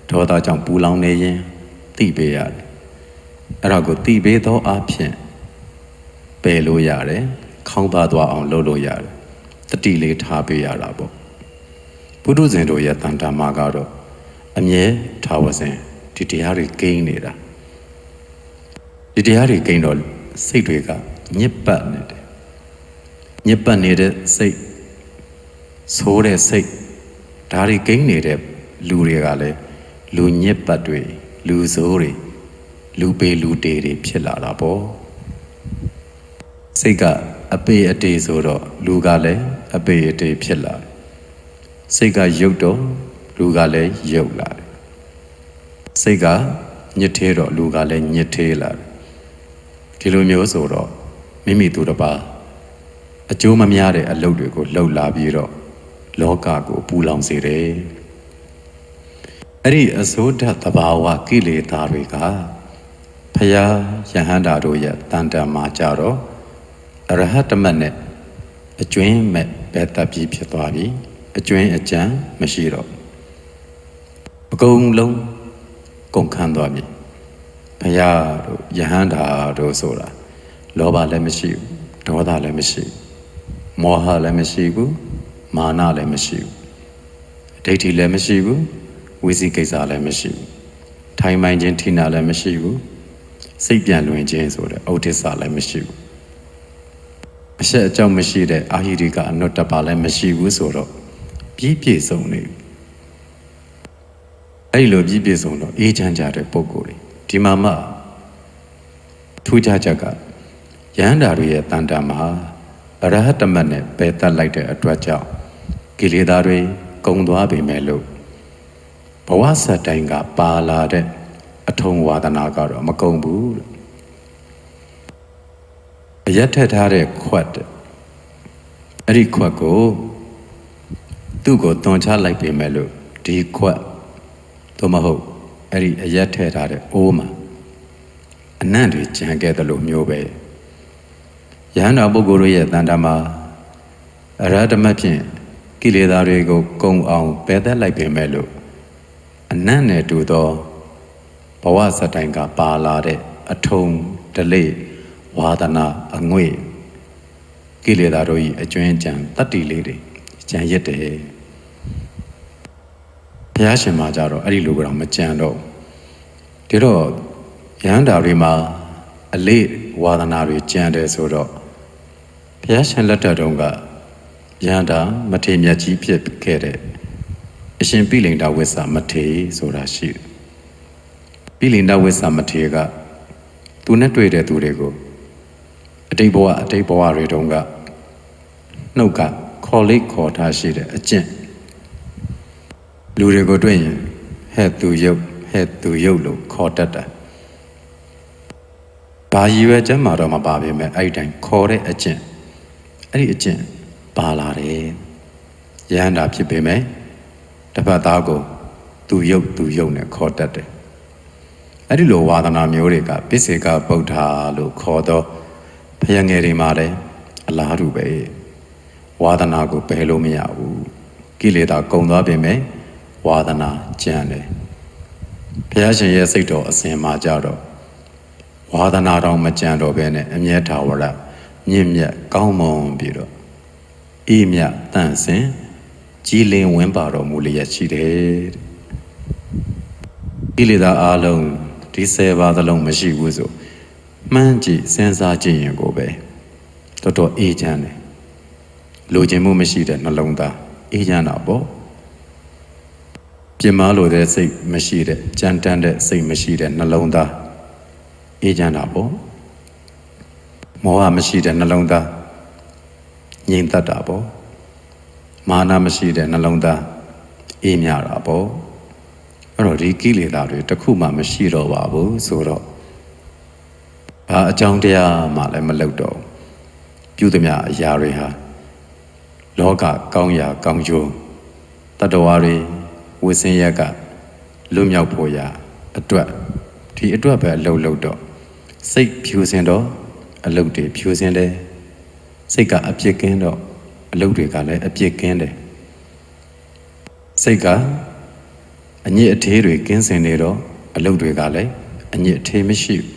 ဒေါသကြောင့်ပူလောင်နေရင်သိပေးရတယ်အဲ့တော့ကိုသိပေးသောအဖြစ်ပယ်လို့ရတယ်ခေါင်းပါသွားအောင်လုပ်လို့ရတယ်တတိလေးထားပေးရတာပေါ့ပုထုဇဉ်တို့ရဲ့တန်တမ်းမှာကတော့အမြဲထားဝစဉ်ဒီတရားတွေကိန်းနေတာဒီတရားတွေကိန်းတော့စိတ်တွေကညစ်ပတ်နေတယ်ညစ်ပတ်နေတဲ့စိတ်ဆိုးတဲ့စိတ်ဒါတွေကိန်းနေတဲ့လူတွေကလည်းလူညစ်ပတ်တွေလူဆိုးတွေလူပေလူတေတွေဖြစ်လာတာပေါ့စိတ်ကအပေအတေဆိုတော့လူကလည်းအပေအတေဖြစ်လာတယ်စိတ်ကရုပ်တော့လူကလည်းရုပ်လာတယ်စိတ်ကညစ်သေးတော့လူကလည်းညစ်သေးလာတယ်ဒီလိုမျိုးဆိုတော့မိမိသူတစ်ပါးအကျိုးမများတဲ့အလုပ်တွေကိုလှုပ်လာပြီးတော့လောကကိုပူလောင်စေတယ်အဲ့ဒီအစိုးတသဘာဝကိလေသာတွေကဖယားယဟန္တာတို့ရဲ့တန်တမ်းမှာကြတော့အရဟတမတ်နဲ့အကျွင်းမဲ့ဘယ်တပ်ပြီးဖြစ်သွားပြီအကျွင်းအကြံမရှိတော့အကုန်လုံး ကုန်ခန်းသွားပြီဘုရားတို့ယဟန္တာတို့ဆိုတာလောဘလည်းမရှိဘူးဒေါသလည်းမရှိဘူးမောဟလည်းမရှိဘူးမာနလည်းမရှိဘူးဒိဋ္ဌိလည်းမရှိဘူးဝိသိကိစ္စလည်းမရှိဘူးထိုင်မှန်ခြင်းထိနာလည်းမရှိဘူးစိတ်ပြန်လွင်ခြင်းဆိုတဲ့ဩဒိစ္စလည်းမရှိဘူးအရှက်အကြောင်းမရှိတဲ့အာဟိရိကအနုတ္တပါလည်းမရှိဘူးဆိုတော့ပြည့်ပြည့်စုံနေအဲ့လိုပြည့်ပြည့်စုံတော့အေးချမ်းကြတဲ့ပုဂ္ဂိုလ်တွေဒီမှာမှထူးခြားချက်ကယန္တာတွေရဲ့တန်တာမှာအရဟတမတ်နဲ့ပယ်တတ်လိုက်တဲ့အတွက်ကြောင့်ကိလေသာတွေကုန်သွားပြီမဲ့လို့ဘဝဆက်တိုင်းကပါလာတဲ့အထုံဝါဒနာကတော့မကုန်ဘူးလို့အရက်ထက်ထားတဲ့ခွက်အဲ့ဒီခွက်ကိုသူ့ကိုတွန်ချလိုက်ပြီမဲ့လို့ဒီခွက်သို့မဟုတ်အဲ့ဒီအရက်ထက်ထားတဲ့အိုးမှာအနံ့တွေကြံခဲ့တယ်လို့မျိုးပဲယဟန္တာပုဂ္ဂိုလ်တို့ရဲ့တန်တာမှာအရဟတမတ်ဖြင့်ကိလေသာတွေကိုကုန်အောင်ပယ်သက်လိုက်ပေမဲ့လို့အနံ့နဲ့တူသောဘဝစတိုင်ကပါလာတဲ့အထုံဒလိဝါဒနာအငွေ့ကိလေသာတို့၏အကျွမ်းကြံတတ္တိလေးတွေကြံရစ်တယ်ဘုရားရှင်မှာကြတော့အဲ့ဒီလိုကတော့မကြံတော့ဒီတော့ယဟန္တာတွေမှာအလေးဝါဒနာတွေကြံတယ်ဆိုတော့ဘုရားရှင်လက်ထက်တုန်းကယဟန္တာမထေရမြတ်ကြီးဖြစ်ခဲ့တဲ့အရှင်ပိလိန္ဒဝိသမထေရဆိုတာရှိတယ်ပိလိန္ဒဝိသမထေရကသူနဲ့တွေ့တဲ့သူတွေကိုအတိတ်ဘဝတွေတုန်းကနှုတ်ကခေါ်လိခေါ်ထားရှိတဲ့အကျင့်လူတွေကိုတွေ့ရင်ဟဲ့သူရုပ်လို့ခေါ်တတ်တာဘာရည်ရွယ်ချက်မှတော့မပါပေမဲ့အဲ့ဒီတိုင်းခေါ်တဲ့အကျင့်အဲ့ဒီအကျင့်ပါလာတယ်ယဟန္တာဖြစ်ပေမဲ့တပတ်သားကိုသူရုပ်နဲ့ခေါ်တတ်တယ်အဲ့ဒီလိုဝါဒနာမျိုးတွေကပိစေကဗုဒ္ဓလို့ခေါ်တော့ဘုရားငယ်တွေမှာလည်းအလားတူပဲဝါဒနာကိုပယ်လို့မရဘူးကိလေသာကုန်သွားပြီမဲ့ဝါဒနာကြံတယ်ဘုရားရှင်ရဲ့စိတ်တော်အစဉ်မှာကြတော့ဝါဒနာတော်မကြံတော့ဘဲနဲ့အမြဲထာဝရမြင့်မြတ်ကောင်းမွန်ပြီးတော့အေးမြတ်တန့်စင်ကြည်လင်ဝင်းပါတော်မူလျက်ရှိတယ်ကိလေသာအလုံးဒီ10ပါးသလုံးမရှိဘူးဆိုမှန်းကြည့်စဉ်းစားကြည့်ရင်ကိုပဲတော်တော်အေးချမ်းတယ်လိုချင်မှုမရှိတဲ့နှလုံးသားအေးချမ်းတာပေါ့ပြင်းမာလို့တဲ့စိတ်မရှိတဲ့ကြမ်းတမ်းတဲ့စိတ်မရှိတဲ့နှလုံးသားအေးချမ်းတာပေါ့မောဟမရှိတဲ့နှလုံးသားငြိမ်သက်တာပေါ့မာနမရှိတဲ့နှလုံးသားအေးမြတာပေါ့အဲ့တော့ဒီကိလေသာတွေတစ်ခုမှမရှိတော့ပါဘူးဆိုတော့ဘာအကြောင်းတရားမှလည်းမလုပ်တော့ပြုသမျှအရာတွေဟာလောကကောင်းရာကောင်းကျိုးတတ္တဝါတွေဝိစင်းရက်ကလွတ်မြောက်ဖို့ရာအတွက်ဒီအတွက်ပဲအလုပ်လုပ်တော့စိတ်ဖြူစင်တော့အလုပ်တွေဖြူစင်တယ်စိတ်ကအပြစ်ကင်းတော့အလုပ်တွေကလည်းအပြစ်ကင်းတယ်စိတ်ကအညစ်အထေးတွေကင်းစင်နေတော့အလုပ်တွေကလည်းအညစ်အထေးမရှိဘူး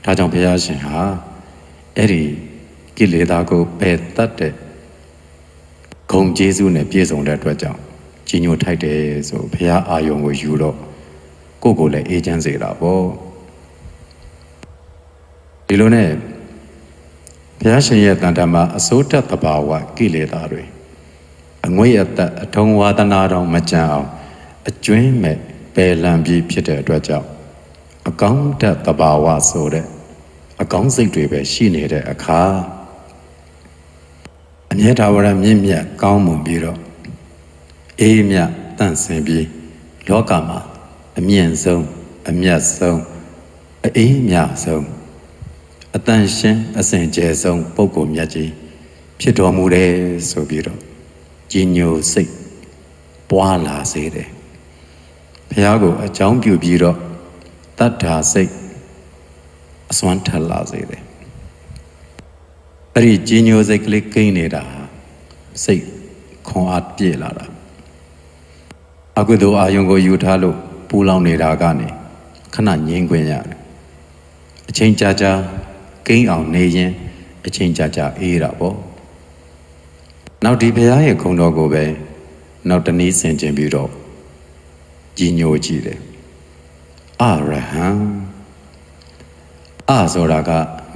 ဒါကြောင့်ဘုရားရှင်ဟာအဲ့ဒီကိလေသာကိုပယ်တတ်တဲ့ဂုဏ်ကျေးဇူးနဲ့ပြည့်စုံတဲ့အတွက်ကြောင့်ကြီးညိုထိုက်တယ်ဆိုဘုရားအာယုံကိုယူတော့ကိုယ့်ကိုယ်လည်းအေးချမ်းစေတာပေါ့ဒီလိုနဲ့ဘုရားရှင်ရဲ့တန်တမှာအစိုးတတ်သဘာဝကိလေသာတွေအငွေ့အသက်အထုံဝါဒနာတော်မကြံအောင်အကျွင်းမဲ့ပယ်လံပြီးဖြစ်တဲ့အတွက်ကြောင့်အကောင်းတတ်သဘာဝဆိုတဲ့အကောင်းစိတ်တွေပဲရှိနေတဲ့အခါအမြဲတမ်းမြင့်မြတ်ကောင်းမွန်ပြီးတော့အေးမြတ်တန့်စင်ပြီးလောကမှာအမြင့်ဆုံးအမြတ်ဆုံးအေးမြတ်ဆုံးအတန်ရှင်းအစဉ်ကျယ်ဆုံးပုဂ္ဂိုလ်မြတ်ကြီးဖြစ်တော်မူတယ်ဆိုပြီးတော့ကြီးညိုစိတ်ပွားလာစေတယ်ဘုရားကိုအကြောင်းပြုပြီးတော့တတ္ထာစိတ်အစွမ်းထက်လာစေတယ်အဲ့ဒီကြီးညိုစိတ်ကလေးကိန်းနေတာစိတ်ခွန်အားပြည့်လာတာအကုသိုလ်အာယုံကိုယူထားလို့ပူလောင်နေတာကနေ ခဏငြင်းခွင့်ရတယ်အချိန်ကြာကြာကိန်းအောင်နေရင်အချိန်ကြာကြာအေးတာပေါ့နောက်ဒီဘုရားရဲ့ခုံတော်ကိုပဲနောက်တနည်းဆင်ခြင်ပြီးတော့ကြီးညိုကြည့်တယ်အရဟံအဆိုတာက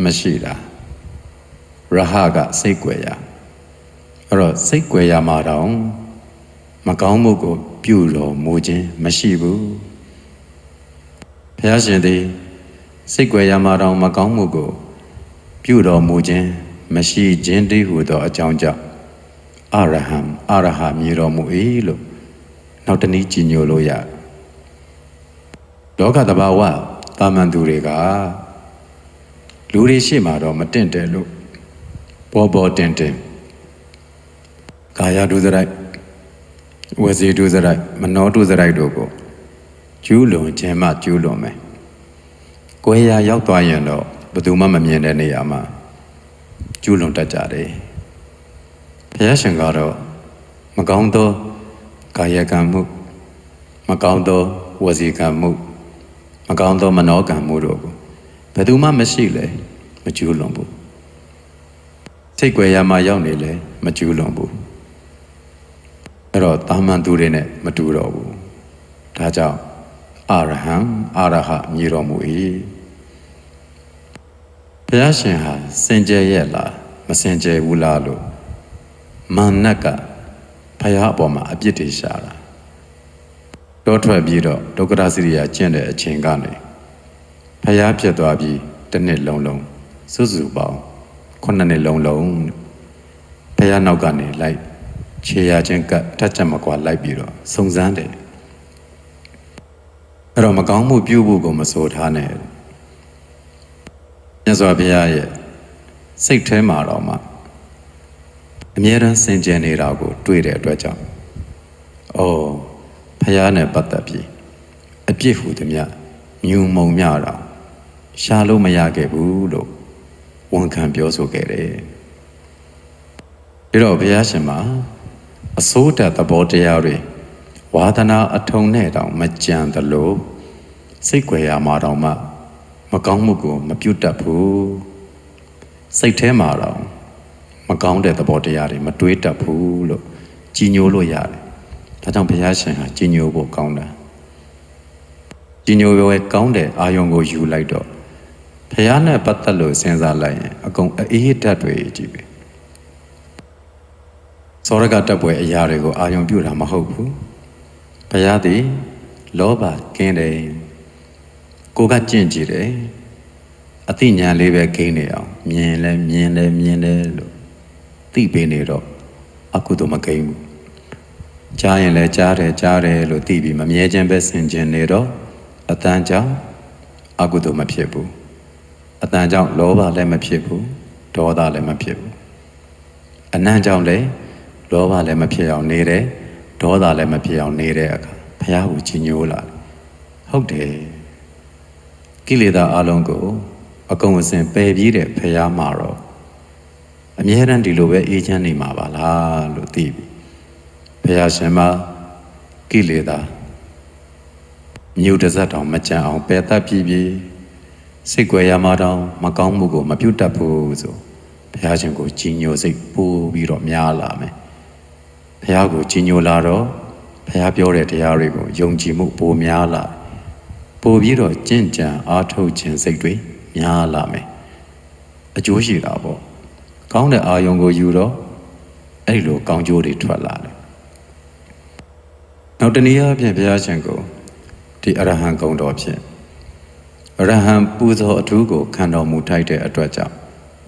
မရှိတာရဟကစိတ်ွယ်ရအဲ့တော့စိတ်ွယ်ရမှာတော့မကောင်းမှုကိုပြုတော်မူခြင်းမရှိဘူးဘုရားရှင်သည်စိတ်ွယ်ရမှာတော့မကောင်းမှုကိုပြုတော်မူခြင်းမရှိခြင်းတည်းဟူသောအကြောင်းကြောင့်အရဟံအရဟမြည်တော်မူ၏လို့နောက်တနည်းကြီးညိုလို့ရလောကသဘာဝတာမန်သူတွေကလူတွေရှိမှတော့မတင့်တယ်လို့ပေါ်တင်ကာယဒုစရိုက်ဝစီဒုစရိုက်မနောဒုစရိုက်တို့ကိုကျူးလွန်ခြင်းမှကျူးလွန်မယ်ကိုယ်ရာရောက်သွားရင်တော့ဘယ်သူမှမမြင်တဲ့နေရာမှာကျူးလွန်တတ်ကြတယ်ဘုရားရှင်ကတော့မကောင်းသောကာယကံမှုမကောင်းသောဝစီကံမှုမကောင်းသောမနောကံမှုတို့ကိုဘယ်သူမှမရှိလေမကျူးလွန်ဘူးစိတ်ွယ်ရမှာရောက်နေလေမကျူးလွန်ဘူးအဲ့တော့တာမန်သူတွေနဲ့မတူတော့ဘူးဒါကြောင့်အရဟံအရဟမြည်တော်မူ၏ဘုရားရှင်ဟာစင်ကြယ်ရဲ့လားမစင်ကြယ်ဘူးလားလို့မာနကဘုရားအပေါ်မှာအပြစ်တွေရှာတာတောထွက်ပြီးတော့ဒုက္ခရစရိယာကျင့်တဲ့အချိန်ကနေဘုရားဖြစ်သွားပြီးတစ်နှစ်လုံးလုံးစုစုပေါင်း9နှစ်လုံးလုံးဘုရားနောက်ကနေလိုက်ခြေရချင်းကထက်ချက်မကွာလိုက်ပြီးတော့စုံစမ်းတယ်အဲ့တော့မကောင်းမှုပြုဖို့ကိုမဆိုထားနဲ့မြတ်စွာဘုရားရဲ့စိတ်ထဲမှာတော့မှအမြဲတမ်းစင်ကြယ်နေတာကိုတွေ့တဲ့အတွက်ကြောင့်ဘုရားနဲ့ပတ်သက်ပြီးအပြစ်ဟူသည်မြညူမုံမြတာရှာလို့မရခဲ့ဘူးလို့ဝန်ခံပြောဆိုခဲ့တယ်ပြီးတော့ဘုရားရှင်မှာအစိုးတသဘောတရားတွေဝါဒနာအထုံနဲ့တောင်မကြံသလိုစိတ်ွယ်ရမှာတောင်မှမကောင်းမှုကိုမပြုတ်တတ်ဘူးစိတ်ထဲမှာတော့မကောင်းတဲ့သဘောတရားတွေမတွေးတတ်ဘူးလို့ကြီးညိုလို့ရတယ်ဒါကြောင့်ဘုရားရှင်ဟာကြီးညိုဖို့ကောင်းတာကြီးညိုရွယ်ကောင်းတဲ့အာယုံကိုယူလိုက်တော့ဘုရားနဲ့ပတ်သက်လို့စဉ်းစားလိုက်ရင်အကုန်အေးဓာတ်တွေကြီးပဲစောရကတပ်ပွဲအရာတွေကိုအာယုံပြုတာမဟုတ်ဘူးဘုရားသည်လောဘကင်းတယ်ကိုကကြင့်ကြည့်တယ်အသိဉာဏ်လေးပဲဂိမ်းနေအောင်မြင်တယ်လို့သိပေးနေတော့အကုသို့မဂိမ်းဘူးကြားရင်လည်းကြားတယ်လို့သိပြီးမမြဲခြင်းပဲဆင်ခြင်နေတော့အတန်ကြောင့်အကုသို့မဖြစ်ဘူးအတန်ကြောင့်လောဘလည်းမဖြစ်ဘူးဒေါသလည်းမဖြစ်ဘူးအနံ့ကြောင့်လည်းလောဘလည်းမဖြစ်အောင်နေတယ်ဒေါသလည်းမဖြစ်အောင်နေတဲ့အခါဘုရားကိုကြီးညိုလာဟုတ်တယ်ကိလေသာအလုံးကိုအကုန်အစင်ပယ်ပြီးတဲ့ဘုရားမှာတော့အမြဲတမ်းဒီလိုပဲအေးချမ်းနေမှာပါလားလို့သိပြီဘုရားရှင်မှာကိလေသာမြုပ်တစက်တောင်မကြံအောင်ပယ်တတ်ပြီးစိတ်ွယ်ရမှာတောင်မကောင်းမှုကိုမပြုတ်တတ်ဘူးဆိုဘုရားရှင်ကိုကြီးညိုစိတ်ပို့ပြီးတော့များလာမယ်ဘုရားကိုကြီးညိုလာတော့ဘုရားပြောတဲ့တရားတွေကိုယုံကြည်မှုပိုများလာပိုပြီးတော့ကြင့်ကြံအားထုတ်ခြင်းစိတ်တွေများလာမယ်အကျိုးရှိတာပေါ့ကောင်းတဲ့အာယုံကိုယူတော့အဲ့လိုကောင်းကျိုးတွေထွက်လာတယ်နောက်တနည်းအားဖြင့်ဘုရားရှင်ကိုဒီအရဟံဂုဏ်တော်ဖြင့်အရဟံပူဇော်အထူးကိုခံတော်မူထိုက်တဲ့အတွက်ကြောင့်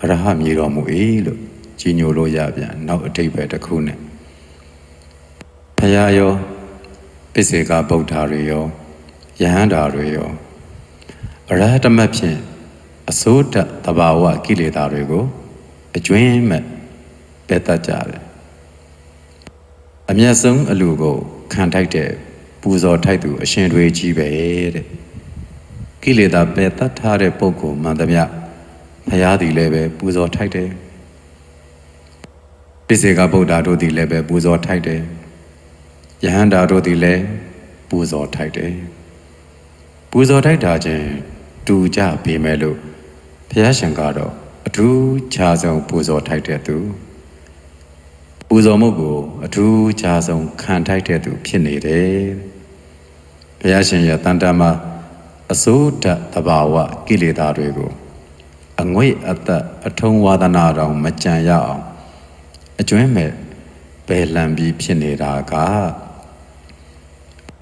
အရဟမြည်တော်မူ၏လို့ကြီးညိုလို့ရပြန်နောက်အဓိပ္ပာယ်တစ်ခုနဲ့ဘုရားရောပိစေကဗုဒ္ဓတွေရောယဟန္တာတွေရောအရဟတမတ်ဖြင့်အစိုးတသဘာဝကိလေသာတွေကိုအကျွင်းမဲ့ပယ်တတ်ကြတယ်အမျက်ဆုံးအလူကိုခံထိုက်တဲ့ပူဇော်ထိုက်သူအရှင်တွေကြီးပဲတဲ့ကိလေသာပယ်တတ်ထားတဲ့ပုဂ္ဂိုလ်မှန်သမျှဘုရားသည်လည်းပဲပူဇော်ထိုက်တယ်ပိစေကဗုဒ္ဓတို့သည်လည်းပဲပူဇော်ထိုက်တယ်ယဟန္တာတို့သည်လည်းပူဇော်ထိုက်တယ် ပူဇော်ထိုက်တာချင်းတူကြပေးမယ်လို့ဘုရားရှင်ကတော့အထူးခြားဆုံးပူဇော်ထိုက်တဲ့သူပူဇော်မှုကိုအထူးခြားဆုံးခံထိုက်တဲ့သူဖြစ်နေတယ်ဘုရားရှင်ရဲ့တန်တမှာအစိုးတသဘာဝကိလေသာတွေကိုအငွေ့အသက်အထုံးဝါဒနာတော်မကြံရအောင်အကျွမ်းမဲ့ပယ်လံပြီးဖြစ်နေတာက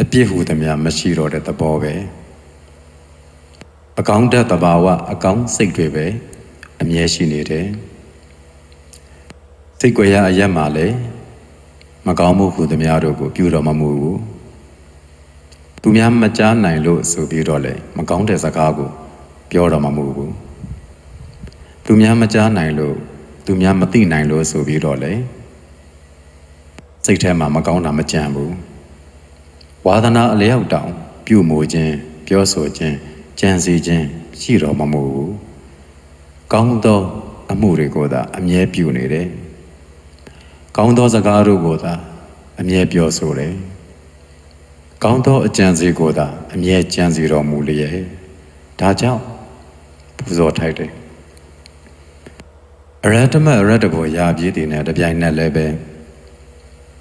အပြစ်ဟူသမျှမရှိတော့တဲ့သဘောပဲအကောင်းတဲ့သဘာဝအကောင်းစိတ်တွေပဲအမြဲရှိနေတယ်စိတ်ကြွယ်ရအရက်မှာလည်းမကောင်းမှုဟူသမျှတို့ကိုပြုတော်မမူဘူးသူများမကြားနိုင်လို့ဆိုပြီးတော့လေမကောင်းတဲ့စကားကိုပြောတော်မမူဘူးသူများမကြားနိုင်လို့သူများမသိနိုင်လို့ဆိုပြီးတော့လေစိတ်ထဲမှာမကောင်းတာမကြံဘူးဝါသနာအလျောက်တောင်ပြုမှုခြင်းပြောဆိုခြင်းကြံစီခြင်းရှိတော်မမူဘူးကောင်းသောအမှုတွေကိုသာအမြဲပြုနေတယ်ကောင်းသောစကားတို့ကိုသာအမြဲပြောဆိုတယ်ကောင်းသောအကြံစီကိုသာအမြဲကြံစီတော်မူလျက်ဒါကြောင့်ပူဇော်ထိုက်တယ်အရတ္တမအရတ္တဘောရာပြည့်တည်နေတပြိုင်နက်လည်းပဲ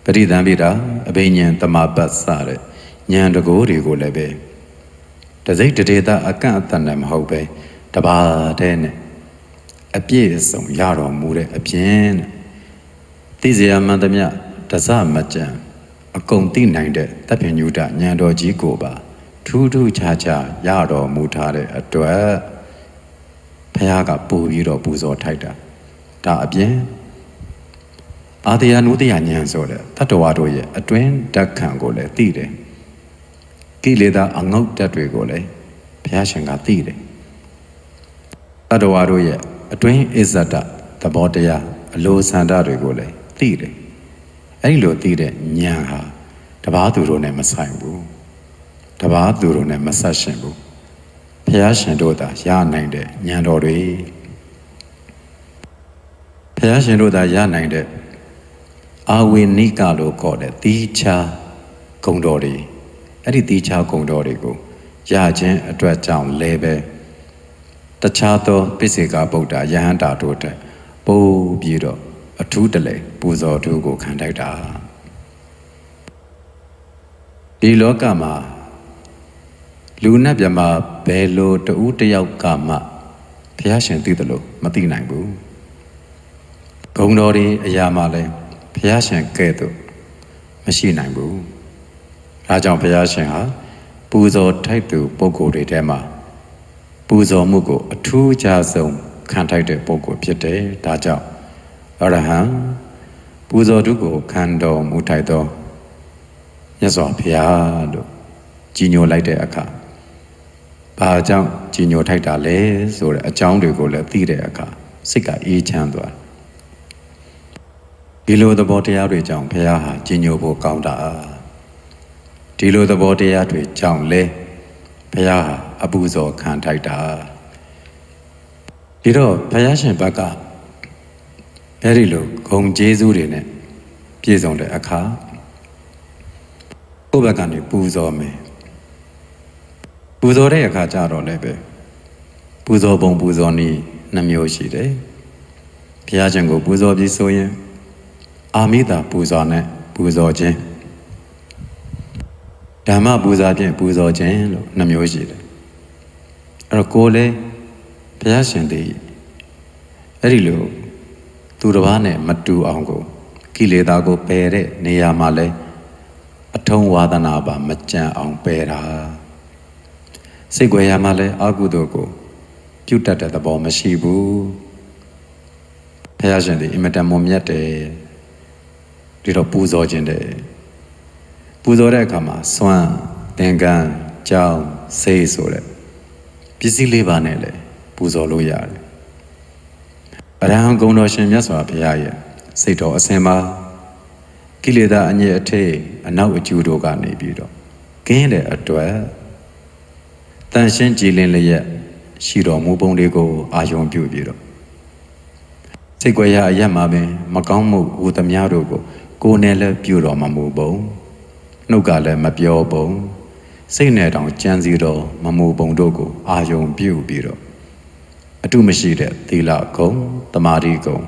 ပရိသံပိတာအဘိညာဉ်တမပတ်စတဲ့ဉာဏ်တကိုးတွေကိုလည်းပဲတစိတ်တဒေတာအကန့်အသတ်နဲ့မဟုတ်ပဲတပါးတည်းနဲ့အပြည့်အစုံရတော်မူတဲ့အပြင်သိစရာမှန်သမျှတစမကြံအကုန်သိနိုင်တဲ့တပ်ပညုတဉာဏ်တော်ကြီးကိုပါထူးထူးခြားခြားရတော်မူထားတဲ့အတွက်ဘုရားကပို့ပြီးတော့ပူဇော်ထိုက်တာဒါအပြင်အာတယာနုတ္တယဉာဏ်ဆိုတဲ့တတ္တဝါတို့ရဲ့အတွင်းဓာတ်ခံကိုလည်းသိတယ်ကိလေသာအငုတ်ဓာတ်တွေကိုလည်းဘုရားရှင်ကသိတယ်တတ္တဝါတို့ရဲ့အတွင်းအစ္ဆဒသဘောတရားအလိုဆန္ဒတွေကိုလည်းသိတယ်အဲ့ဒီလိုသိတဲ့ဉာဏ်ဟာတပါးသူတို့နဲ့မဆိုင်ဘူးတပါးသူတို့နဲ့မဆက်ရှင်ဘူးဘုရားရှင်တို့သာရနိုင်တဲ့ဉာဏ်တော်တွေဘုရားရှင်တို့သာရနိုင်တဲ့အာဝေနိကလို့ခေါ်တဲ့တိချာဂုံတော်တွေအဲ့ဒီတိချာဂုံတော်တွေကိုရခြင်းအတွက်ကြောင့်လည်းပဲတခြားသောပိစေကဗုဒ္ဓယဟန္တာတို့တဲ့ပို့ပြီးတော့အထူးတလဲပူဇော်သူကိုခံထိုက်တာဒီလောကမှာလူနဲ့မြမဘယ်လိုတူတယောက်ကမှဘုရားရှင်သိတယ်လို့မသိနိုင်ဘူးဂုံတော်တွေအရာမှလည်းဘုရားရှင်ကဲ့သို့မရှိနိုင်ဘူးဒါကြောင့်ဘုရားရှင်ဟာပူဇော်ထိုက်သူပုဂ္ဂိုလ်တွေထဲမှာပူဇော်မှုကိုအထူးခြားဆုံးခံထိုက်တဲ့ပုဂ္ဂိုလ်ဖြစ်တယ်ဒါကြောင့်အရဟံပူဇော်သူကိုခံတော်မူထိုက်သောမြတ်စွာဘုရားလို့ကြီးညိုလိုက်တဲ့အခါဘာကြောင့်ကြီးညိုထိုက်တာလဲဆိုတဲ့အကြောင်းတွေကိုလည်းသိတဲ့အခါစိတ်ကအေးချမ်းသွားဒီလိုသဘောတရားတွေကြောင့်ဘုရားဟာကြီးညိုဖို့ကောင်းတာဒီလိုသဘောတရားတွေကြောင့်လေဘုရားဟာအပူဇော်ခံထိုက်တာဒီတော့ဘုရားရှင်ဘက်ကအဲဒီလိုဂုဏ်ကျေးဇူးတွေနဲ့ပြည့်စုံတဲ့အခါကိုယ့်ဘက်ကနေပူဇော်မယ်ပူဇော်တဲ့အခါကျတော့လည်းပဲပူဇော်ပုံပူဇော်နည်းနှမျိုးရှိတယ်ဘုရားရှင်ကိုပူဇော်ပြီးဆိုရင်အာမိတာပူဇော်နဲ့ပူဇော်ခြင်းဓမ္မပူဇာဖြင့်ပူဇော်ခြင်းလို့နှမျိုးရှိတယ်အဲ့တော့ကိုယ်လည်းဘုရားရှင်သည်အဲ့ဒီလိုသူတစ်ပါးနဲ့မတူအောင်ကိုကိလေသာကိုပယ်တဲ့နေရာမှာလဲအထုံးဝါဒနာပါမကြံအောင်ပယ်တာစိတ်ကြွယ်ရမှာလဲအကုသိုလ်ကိုပြုတ်တတ်တဲ့သဘောမရှိဘူးဘုရားရှင်သည်အင်မတန်မွန်မြတ်တယ်ဒီတော့ပူဇော်ခြင်းတယ်ပူဇော်တဲ့အခါမှာစွမ်းသင်္ကန်းကြောင်းဆေးဆိုတဲ့ပစ္စည်းလေးပါနဲ့လေပူဇော်လို့ရတယ်အရဟံဂုဏ်တော်ရှင်မြတ်စွာဘုရားရဲ့စိတ်တော်အစဉ်မှာကိလေသာအညစ်အထိတ်အနောက်အကျူတို့ကနေပြီးတော့ကင်းတဲ့အတွက်တန်ရှင်းကြည်လင်လျက်ရှိတော်မူပုံတွေကိုအာရုံပြုပြီးတော့စိတ်ကြွယ်ရအရက်မှာပင်မကောင်းမှုဟူသမျှတို့ကိုယ်နဲ့လည်းပြုတော်မမူပုံနှုတ်ကလည်းမပြောပုံ စိတ်နဲ့တောင်ကြံစီတော့မမူပုံတို့ကိုအာယုံပြုပြီးတော့အတုမရှိတဲ့သီလဂုဏ်တမာတိဂုဏ်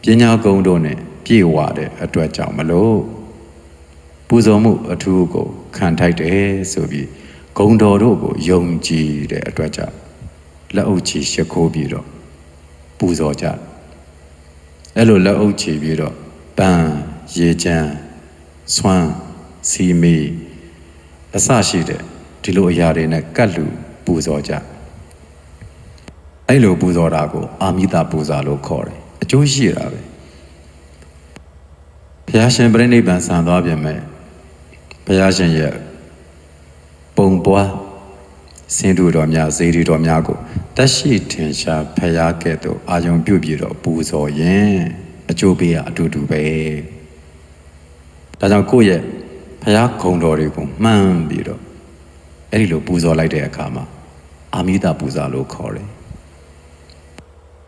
ပညာဂုဏ်တို့နဲ့ပြည့်ဝတဲ့အတွက်ကြောင့်မလို့ပူဇော်မှုအထူးကိုခံထိုက်တယ်ဆိုပြီးဂုဏ်တော်တို့ကိုယုံကြည်တဲ့အတွက်ကြောင့်လက်အုပ်ချီရှိခိုးပြီးတော့ပူဇော်ကြအဲ့လိုလက်အုပ်ချီပြီးတော့ပန်းရေချမ်းဆွမ်းစီမီအစရှိတဲ့ဒီလိုအရာတွေနဲ့ကတ်လူပူဇော်ကြအဲ့လိုပူဇော်တာကိုအာမိတပူဇာလို့ခေါ်တယ်အကျိုးရှိတာပဲဘုရားရှင်ပြိဋိဘံဆံသွားပြန်မဲ့ဘုရားရှင်ရဲ့ပုံပွားစင်တူတော်များဇေဒီတော်များကိုတရှိထင်ရှားဖရာကဲ့သို့အာယုံပြုပြီးတော့ပူဇော်ရင်အကျိုးပေးရအတူတူပဲဒါကြောင့်ကိုယ့်ရဲ့ဖရာဂုဏ်တော်တွေကိုမှန်းပြီးတော့အဲ့ဒီလိုပူဇော်လိုက်တဲ့အခါမှာအာမိတပူဇာလို့ခေါ်တယ်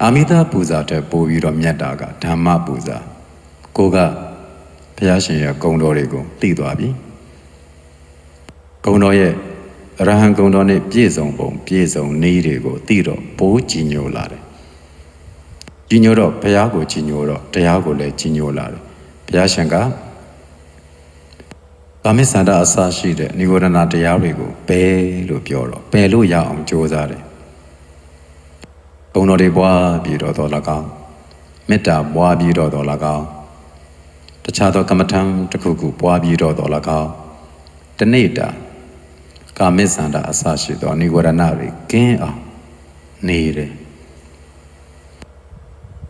အာမိတပူဇာတဲ့ပို့ပြီးတော့မြတ်တာကဓမ္မပူဇာကိုကဘုရားရှင်ရဲ့ဂုဏ်တော်တွေကိုသိသွားပြီဂုဏ်တော်ရဲ့အရဟံဂုဏ်တော်နဲ့ပြည့်စုံပုံပြည့်စုံနည်းတွေကိုသိတော့ပိုးကြည်ညိုလာတယ်ကြည်ညိုတော့ဘုရားကိုကြည်ညိုတော့တရားကိုလည်းကြည်ညိုလာတယ်ဘုရားရှင်ကကာမိစန္ဒအစရှိတဲ့និဝရဏတရားတွေကိုပယ်လို့ပြောတော့ပယ်လို့ရအောင်ကြိုးစားတယ်ဂုဏ်တော်တွေပွားပြီးတော့၎င်းမေတ္တာပွားပြီးတော့၎င်းတခြားသောကမ္မထံတစ်ခုခုပွားပြီးတော့၎င်းတနေ့တာကာမိစန္ဒအစရှိသောនិဝရဏတွေကင်းအောင်နေတယ်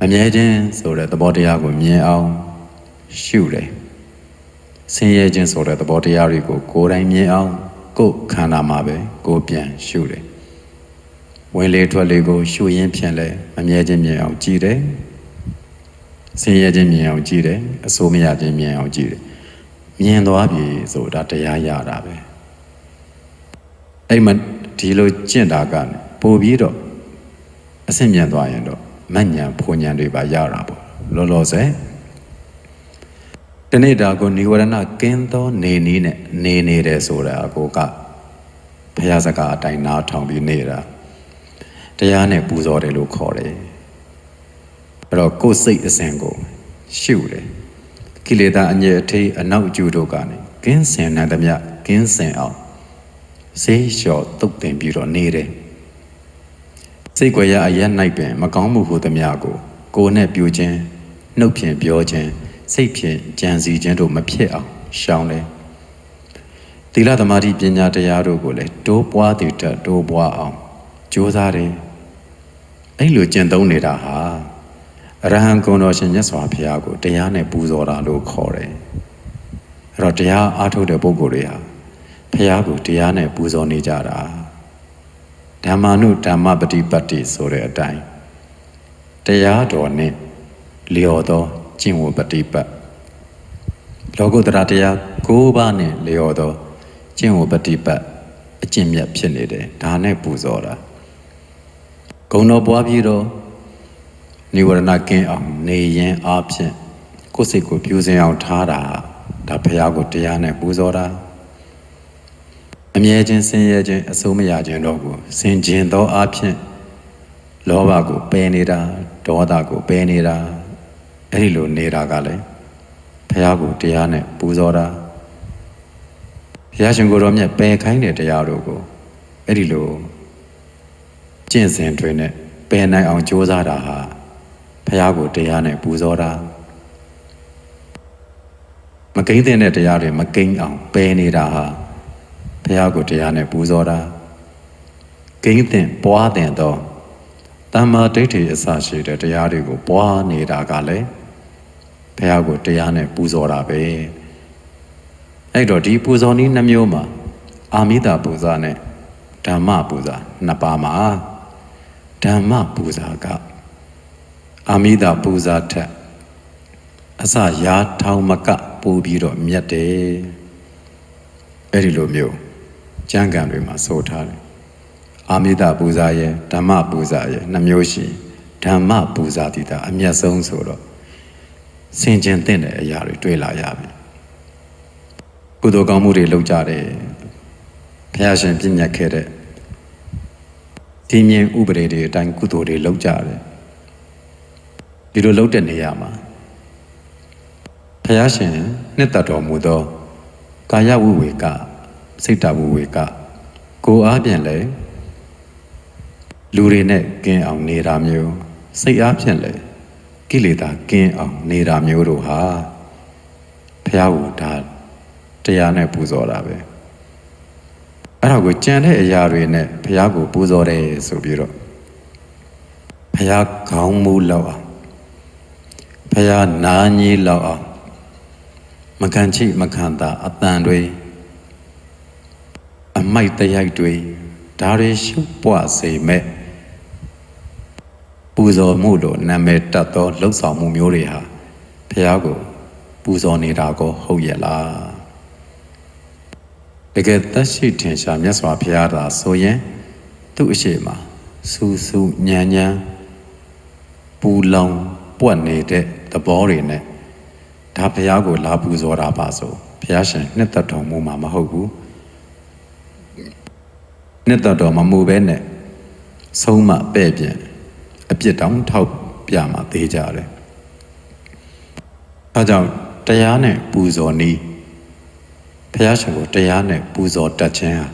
အမြဲတမ်းဆိုတဲ့သဘောတရားကိုမြင်အောင်ရှုတယ်ဆင်းရဲခြင်းဆိုတဲ့သဘောတရားတွေကိုကိုယ်တိုင်မြင်အောင်ကိုယ်ခန္ဓာမှာပဲကိုယ်ပြန်ရှုတယ်ဝင်လေထွက်လေကိုရှုရင်းဖြင့်လဲအမြဲခြင်းမြင်အောင်ကြည့်တယ်ဆင်းရဲခြင်းမြင်အောင်ကြည့်တယ်အဆိုးမရခြင်းမြင်အောင်ကြည့်တယ်မြင်သွားပြီဆိုတာတရားရတာပဲအဲ့မှာဒီလိုကျင့်တာကပို့ပြီးတော့အဆင့်မြင့်သွားရင်တော့မဉ္ဇဉ်ဖွဉ္ဇဉ်တွေပါရတာပေါ့လောလောဆယ်တနေ့တာကိုនិဝရဏကင်းသောနေနည်းနဲ့နေတယ်ဆိုတာအကိုကဘုရားစကားအတိုင်းနားထောင်ပြီးနေတာတရားနဲ့ပူဇော်တယ်လို့ခေါ်တယ်အဲ့တော့ကိုယ်စိတ်အစဉ်ကိုရှုတယ်ကိလေသာအငြိအထိအနောက်အကျိုးတို့ကနေကင်းစင်နိုင်သမျှကင်းစင်အောင်စေလျှော်တုတ်တင်ပြီးတော့နေတယ်စိတ်ကြွယ်ရအရက်၌ပင်မကောင်းမှုဟုသမျှကိုယ်နဲ့ပြုခြင်းနှုတ်ဖြင့်ပြောခြင်းစိတ်ဖြင့်ကြံစည်ခြင်းတို့မဖြစ်အောင်ရှောင်တယ်သီလသမာဓိပညာတရားတို့ကိုလည်းတိုးပွားတည်တတ်တိုးပွားအောင်ကြိုးစားတယ်အဲ့လိုကျင့်သုံးနေတာဟာအရဟံဂုဏ်တော်ရှင်မြတ်စွာဘုရားကိုတရားနဲ့ပူဇော်တာလို့ခေါ်တယ်အဲ့တော့တရားအားထုတ်တဲ့ပုဂ္ဂိုလ်တွေဟာဘုရားကိုတရားနဲ့ပူဇော်နေကြတာဓမ္မာနုဓမ္မပฏิပတ်တိဆိုတဲ့အတိုင်းတရားတော်နဲ့လျော်သောကျင့်ဝတ်ပฏิပတ်လောကုတ္တရာတရား၉ပါးနဲ့လျော်သောကျင့်ဝတ်ပฏิပတ်အကျင့်မြတ်ဖြစ်နေတယ်ဒါနဲ့ပူဇော်တာဂုဏ်တော်ပွားပြီးတော့និဝရဏကင်းအောင်နေရင်အားဖြင့်ကိုယ်စိတ်ကိုပြူစင်အောင်ထားတာဒါဘုရားကိုတရားနဲ့ပူဇော်တာအမြဲခြင်းဆင်းရဲခြင်းအဆိုးမရခြင်းတို့ကိုဆင်ခြင်သောအားဖြင့်လောဘကိုပယ်နေတာဒေါသကိုပယ်နေတာအဲ့ဒီလိုနေတာကလည်းဘုရားကိုတရားနဲ့ပူဇော်တာဘုရားရှင်ကိုယ်တော်မြတ်ပယ်ခိုင်းတဲ့တရားတို့ကိုအဲ့ဒီလိုကျင့်စဉ်တွေနဲ့ပယ်နိုင်အောင်ကြိုးစားတာဟာဘုရားကိုတရားနဲ့ပူဇော်တာမကိန်းတဲ့တရားတွေမကိန်းအောင်ပယ်နေတာဟာဘုရားကိုတရားနဲ့ပူဇော်တာကိန်းတဲ့ပွားတဲ့တော့တမ္မာဒိဋ္ဌိအစရှိတဲ့တရားတွေကိုပွားနေတာကလည်းဘုရားကိုတရားနဲ့ပူဇော်တာပဲအဲ့တော့ဒီပူဇော်နည်းနှမျိုးမှာအာမိတပူဇာနဲ့ဓမ္မပူဇာနှစ်ပါးမှာဓမ္မပူဇာကအာမိတပူဇာထက်အစရာထောင်မကပို့ပြီးတော့မြတ်တယ်အဲ့ဒီလိုမျိုးကျမ်းဂန်တွေမှာဆိုထားတယ်အာမိတပူဇာရဲ့ဓမ္မပူဇာရဲ့နှမျိုးရှိဓမ္မပူဇာတိတာအမြတ်ဆုံးဆိုတော့ဆင်ခြင်တဲ့အရာတွေတွေ့လာရပြီကုသိုလ်ကောင်းမှုတွေလုပ်ကြတယ် ဘုရားရှင်ပြညတ်ခဲ့တဲ့ဒီမြင်ဥပဒေတွေအတိုင်းကုသိုလ်တွေလုပ်ကြတယ်ဒီလိုလုပ်တဲ့နေရာမှာဘုရားရှင်နှစ်သက်တော်မူသောကာယဝိဝေကစိတ်တဝိဝေကကိုယ်အားဖြင့်လည်းလူတွေနဲ့ကင်းအောင်နေတာမျိုးစိတ်အားဖြင့်လည်းကိလေသာကင်းအောင်နေတာမျိုးတို့ဟာဘုရားကိုဒါတရားနဲ့ပူဇော်တာပဲအဲ့ဒါကိုကြံတဲ့အရာတွေနဲ့ဘုရားကိုပူဇော်တယ်ဆိုပြီးတော့ဘုရားခေါင်းမူလောက်အောင်ဘုရားနားကြီးလောက်အောင်မခံချိမခံတာအတန်တွေအမိုက်တရိုက်တွေဒါတွေရှုပ်ပွားစေမဲ့ပူဇော်မှုလို့နာမည်တက်သောလှုပ်ဆောင်မှုမျိုးတွေဟာဘုရားကိုပူဇော်နေတာကိုဟုတ်ရဲ့လားတကယ်သက်ရှိထင်ရှားမြတ်စွာဘုရားသာဆိုရင်သူ့အရှိမစူးစူးညံညံပူလောင်ပွက်နေတဲ့သဘောတွေနဲ့ဒါဘုရားကိုလာပူဇော်တာပါဆိုဘုရားရှင်နှစ်သက်တော်မူမှာမဟုတ်ဘူးနှစ်သက်တော်မမူပဲနဲ့ဆုံးမပဲ့ပြန်အပြစ်တောင်ထောက်ပြမှာသေးကြတယ်အဲကြောင့်တရားနဲ့ပူဇော်နည်းဘုရားရှင်ကိုတရားနဲ့ပူဇော်တတ်ခြင်းဟာ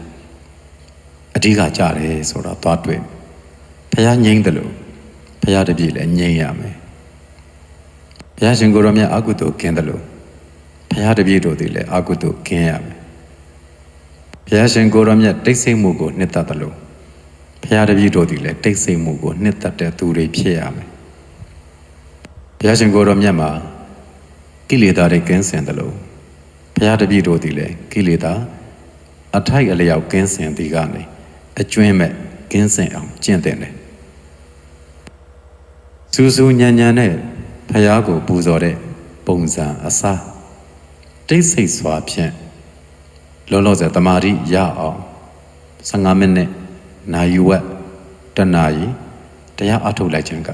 အဓိကကြတယ်ဆိုတော့သွားတွေ့ဘုရားငြိမ်းတယ်လို့ဘုရားတပည့်လည်းငြိမ်းရမယ်ဘုရားရှင်ကိုယ်တော်မြတ်အကုသိုလ်ကင်းတယ်လို့ဘုရားတပည့်တို့သည်လည်းအကုသိုလ်ကင်းရမယ်ဘုရားရှင်ကိုယ်တော်မြတ်တိတ်ဆိတ်မှုကိုနှစ်သက်တယ်လို့ဘုရားတပည့်တို့သည်လည်းတိတ်ဆိတ်မှုကိုနှစ်သက်တဲ့သူတွေဖြစ်ရမယ်ဘုရားရှင်ကိုယ်တော်မြတ်မှာကိလေသာတွေကင်းစင်တယ်လို့ဘုရားတပည့်တို့သည်လည်းကိလေသာအထိုက်အလျောက်ကင်းစင်သည်ကနေအကျွင်းမဲ့ကင်းစင်အောင်ကျင့်တဲ့တယ်စူးစူးညံညံနဲ့ဘုရားကိုပူဇော်တဲ့ပုံစံအစားတိတ်ဆိတ်စွာဖြင့်လောလောဆယ်တမာတိရအောင်15မိနစ်နာယူဝက်တနာရီတရားအထုတ်လိုက်ခြင်းက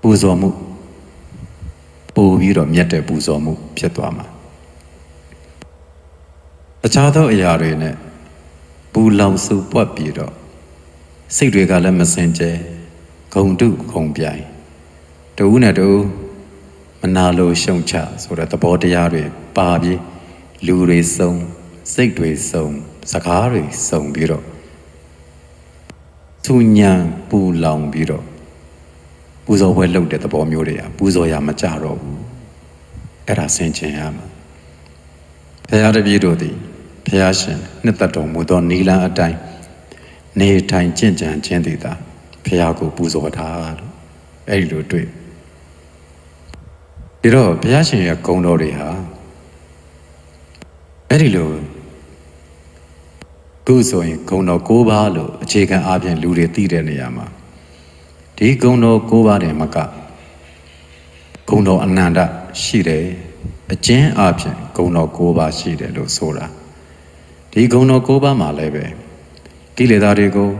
ပူဇော်မှုပို့ပြီးတော့မြတ်တဲ့ပူဇော်မှုဖြစ်သွားမှာအခြားသောအရာတွေနဲ့ပူလောင်စုပွက်ပြီးတော့စိတ်တွေကလည်းမစင်ကြဲဂုံတုဂုံပြိုင်တူနဲ့တူမနာလိုရှုံချဆိုတဲ့သဘောတရားတွေပါပြီးလူတွေစုံစိတ်တွေစုံစကားတွေစုံပြီးတော့သူညံပူလောင်ပြီးတော့ပူဇော်ပွဲလုပ်တဲ့သဘောမျိုးတွေဟာပူဇော်ရမကြတော့ဘူးအဲ့ဒါဆင်ခြင်ရမှာဘုရားတပည့်တို့သည်ဘုရားရှင်နှစ်သက်တော်မူသောနိလန်းအတိုင်းနေထိုင်ကျင့်ကြံခြင်းသည်သာဘုရားကိုပူဇော်တာလို့အဲ့ဒီလိုတွေ့ဒီတော့ဘုရားရှင်ရဲ့ဂုဏ်တော်တွေဟာအဲ့ဒီလိုခုဆိုရင်ဂုဏ်တော်9ပါးလို့အခြေခံအားဖြင့်လူတွေသိတဲ့နေရာမှာဒီဂုဏ်တော်9ပါးတယ်မကဂုဏ်တော်အနန္တရှိတယ်အကျဉ်းအားဖြင့်ဂုဏ်တော်9ပါးရှိတယ်လို့ဆိုတာဒီဂုဏ်တော်9ပါးမှာလည်းပဲကိလေသာတွေကို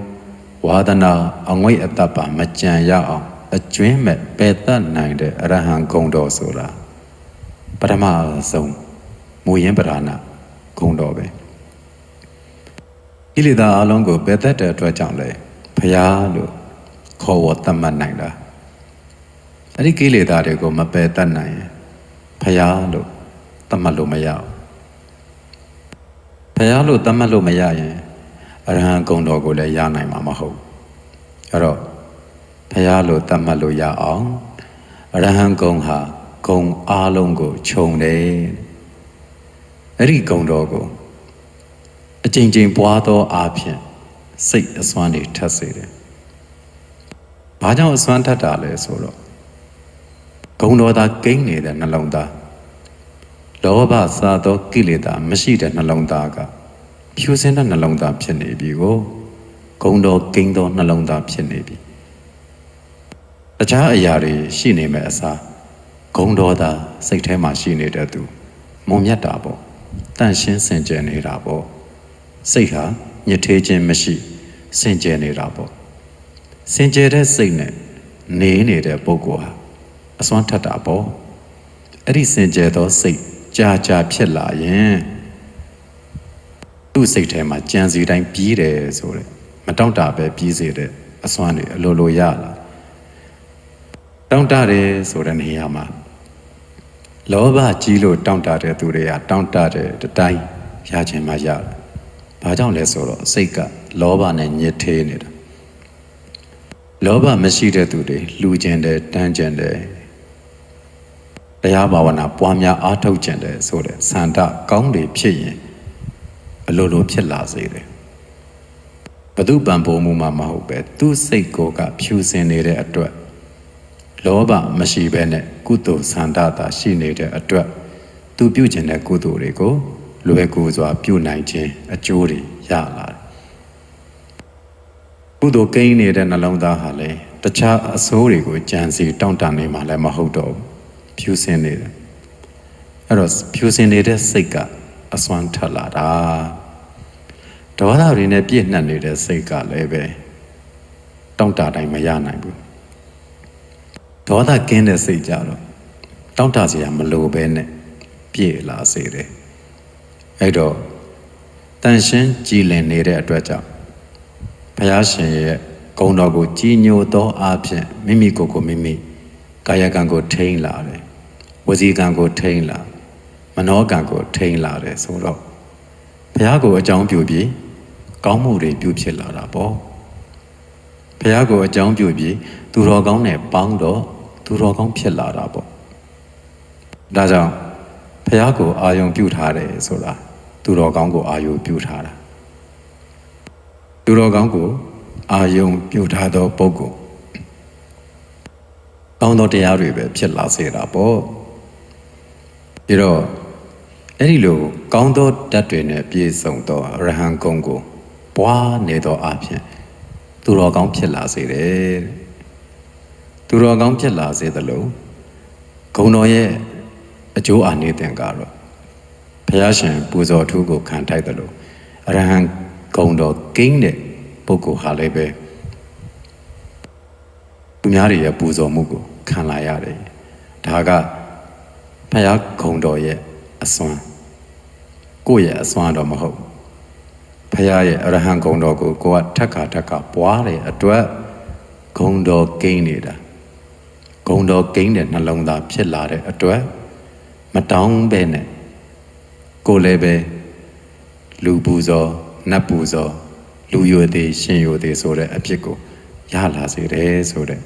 ဝါဒနာအငွေ့အတ္တပါမကြံရအောင်အကျွင်းမဲ့ပယ်တတ်နိုင်တဲ့အရဟံဂုဏ်တော်ဆိုတာပထမဆုံးမူရင်းပဓာနာဂုဏ်တော်ပဲကိလေသာအလုံးကိုပယ်တတ်တဲ့အတွက်ကြောင့်လေဘုရားလို့ခေါ်ဝေါ်သတ်မှတ်နိုင်တာအဲ့ဒီကိလေသာတွေကိုမပယ်တတ်နိုင်ရင်ဘုရားလို့သတ်မှတ်လို့မရဘူးဘုရားလို့သတ်မှတ်လို့မရရင်အရဟံဂုဏ်တော်ကိုလည်းရနိုင်မှာမဟုတ်အဲ့တော့ဘုရားလို့သတ်မှတ်လို့ရအောင်အရဟံဂုဏ်ဟာဂုဏ်အားလုံးကိုခြုံတယ်အဲ့ဒီဂုဏ်တော်ကိုအကျဉ်းချင်းပွားသောအားဖြင့်စိတ်အစွမ်းတွေထက်စေတယ်ဘာကြောင့်အစွမ်းထက်တာလဲဆိုတော့ဂုဏ်တော်သာကိန်းနေတဲ့နှလုံးသားလောဘစားသောကိလေသာမရှိတဲ့နှလုံးသားကဖြူစင်တဲ့နှလုံးသားဖြစ်နေပြီကိုဂုဏ်တော်ကိန်းသောနှလုံးသားဖြစ်နေပြီတခြားအရာတွေရှိနေမဲ့အစားဂုဏ်တော်သာစိတ်ထဲမှာရှိနေတဲ့သူမုံမြတ်တာပေါ့တန့်ရှင်းစင်ကြယ်နေတာပေါ့စိတ်ဟာညစ်ထေးခြင်းမရှိစင်ကြယ်နေတာပေါ့စင်ကြယ်တဲ့စိတ်နဲ့နေနေတဲ့ပုဂ္ဂိုလ်ဟာအစွမ်းထက်တာပေါ့အဲ့ဒီစင်ကြယ်သောစိတ်ကြာကြာဖြစ်လာရင် သူ့စိတ်ထဲမှာကြံစီတိုင်းပြီးတယ်ဆိုတဲ့မတောင့်တပဲပြီးစေတဲ့အစွမ်းတွေအလိုလိုရလာတောင့်တတယ်ဆိုတဲ့နေရာမှာလောဘကြီးလို့တောင့်တတဲ့သူတွေကတောင့်တတဲ့တိုင်းရခြင်းမှရတယ်။ဘာကြောင့်လဲဆိုတော့စိတ်ကလောဘနဲ့ညစ်ထေးနေတာလောဘမရှိတဲ့သူတွေလှူခြင်းတယ်တန်းခြင်းတယ်တရားဘာဝနာပွားများအားထုတ်ခြင်းတယ်ဆိုတဲ့စန္ဒကောင်းတွေဖြစ်ရင်အလိုလိုဖြစ်လာစေတယ်ဘု து ပံပိုးမှုမှမဟုတ်ပဲသူ့စိတ်ကိုကဖြူစင်နေတဲ့အတွက်လောဘမရှိဘဲနဲ့ကုသိုလ်စန္ဒတာရှိနေတဲ့အတွက်သူပြုခြင်းတဲ့ကုသိုလ်တွေကိုလွယ်ကူစွာပြုနိုင်ခြင်းအကျိုးတွေရလာတယ်ကုသိုလ်ကိန်းနေတဲ့နှလုံးသားဟာလေတခြားအဆိုးတွေကိုကြံစီတောင့်တနေမှလည်းမဟုတ်တော့ဘူးဖြူစင်နေတယ်အဲ့တော့ဖြူစင်နေတဲ့စိတ်ကအစွမ်းထက်လာတာဒေါသတွေနဲ့ပြည့်နှက်နေတဲ့စိတ်ကလည်းပဲတောင့်တတိုင်းမရနိုင်ဘူးဒေါသကင်းတဲ့စိတ်ကြတော့တောင့်တစရာမလိုပဲနဲ့ပြည့်လာစေတယ်အဲ့တော့တန်ရှင်းကြည်လင်နေတဲ့အတွက်ကြောင့်ဘုရားရှင်ရဲ့ဂုဏ်တော်ကိုကြီးညိုသောအားဖြင့်မိမိကိုယ်ကိုမိမိကာယကံကိုထိန်းလာတယ်ဝစီကံကိုထိန်းလာမနောကံကိုထိန်းလာတယ်ဆိုတော့ဘုရားကိုအကြောင်းပြုပြီးကောင်းမှုတွေပြုဖြစ်လာတာပေါ့ဘုရားကိုအကြောင်းပြုပြီးသူတော်ကောင်းနဲ့ပေါင်းတော့သူတော်ကောင်းဖြစ်လာတာပေါ့ဒါကြောင့်ဘုရားကိုအာယုံပြုထားတယ်ဆိုတာသူတော်ကောင်းကိုအာယုံပြုထားတာသူတော်ကောင်းကိုအာယုံပြုထားသောပုဂ္ဂိုလ်ကောင်းသောတရားတွေပဲဖြစ်လာစေတာပေါ့ပြီးတော့အဲ့ဒီလိုကောင်းသောဓာတ်တွေနဲ့ပြည့်စုံသောအရဟံဂုဏ်ကိုပွားနေသောအဖြစ်သူတော်ကောင်းဖြစ်လာစေတယ်သူတော်ကောင်းဖြစ်လာစေသလိုဂုဏ်တော်ရဲ့အကျိုးအာနိသင်ကတော့ဘုရားရှင်ပူဇော်ထူးကိုခံထိုက်သလိုအရဟံဂုဏ်တော်ကိန်းတဲ့ပုဂ္ဂိုလ်ဟာလည်းပဲသူများတွေရဲ့ပူဇော်မှုကိုခံလာရတယ်ဒါကဘုရားဂုဏ်တော်ရဲ့အစွမ်းကိုယ့်ရဲ့အစွမ်းတော့မဟုတ်ဘုရားရဲ့အရဟံဂုဏ်တော်ကိုကိုကထက်ခါပွားတဲ့အတွက်ဂုဏ်တော်ကိန်းနေတာဂုဏ်တော်ကိန်းတဲ့နှလုံးသားဖြစ်လာတဲ့အတွက်မတောင်းပဲနဲ့ကိုလည်းပဲလူပူဇော်နတ်ပူဇော်လူယိုသေးရှင်ယိုသေးဆိုတဲ့အဖြစ်ကိုရလာစေတယ်ဆိုတဲ့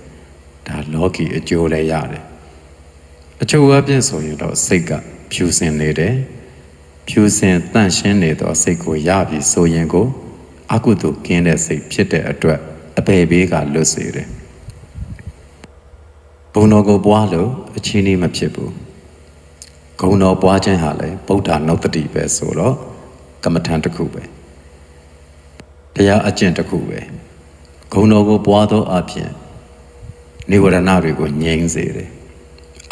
ဒါလောကီအကျိုးလည်းရတယ်အချို့အပြင်ဆိုရင်တော့စိတ်ကဖြူစင်နေတယ်ဖြူစင်တန့်ရှင်းနေသောစိတ်ကိုရပြီဆိုရင်ကိုအကုသိုလ်ကင်းတဲ့စိတ်ဖြစ်တဲ့အတွက်အပေဘေးကလွတ်စေတယ်ဂုဏ်တော်ကိုပွားလို့အချင်းကြီးမဖြစ်ဘူးဂုဏ်တော်ပွားခြင်းဟာလည်းဗုဒ္ဓနုတ္တိပဲဆိုတော့ကမ္မထံတစ်ခုပဲတရားအကျင့်တစ်ခုပဲဂုဏ်တော်ကိုပွားသောအဖြစ်နိဝရဏတွေကိုငြိမ်းစေတယ်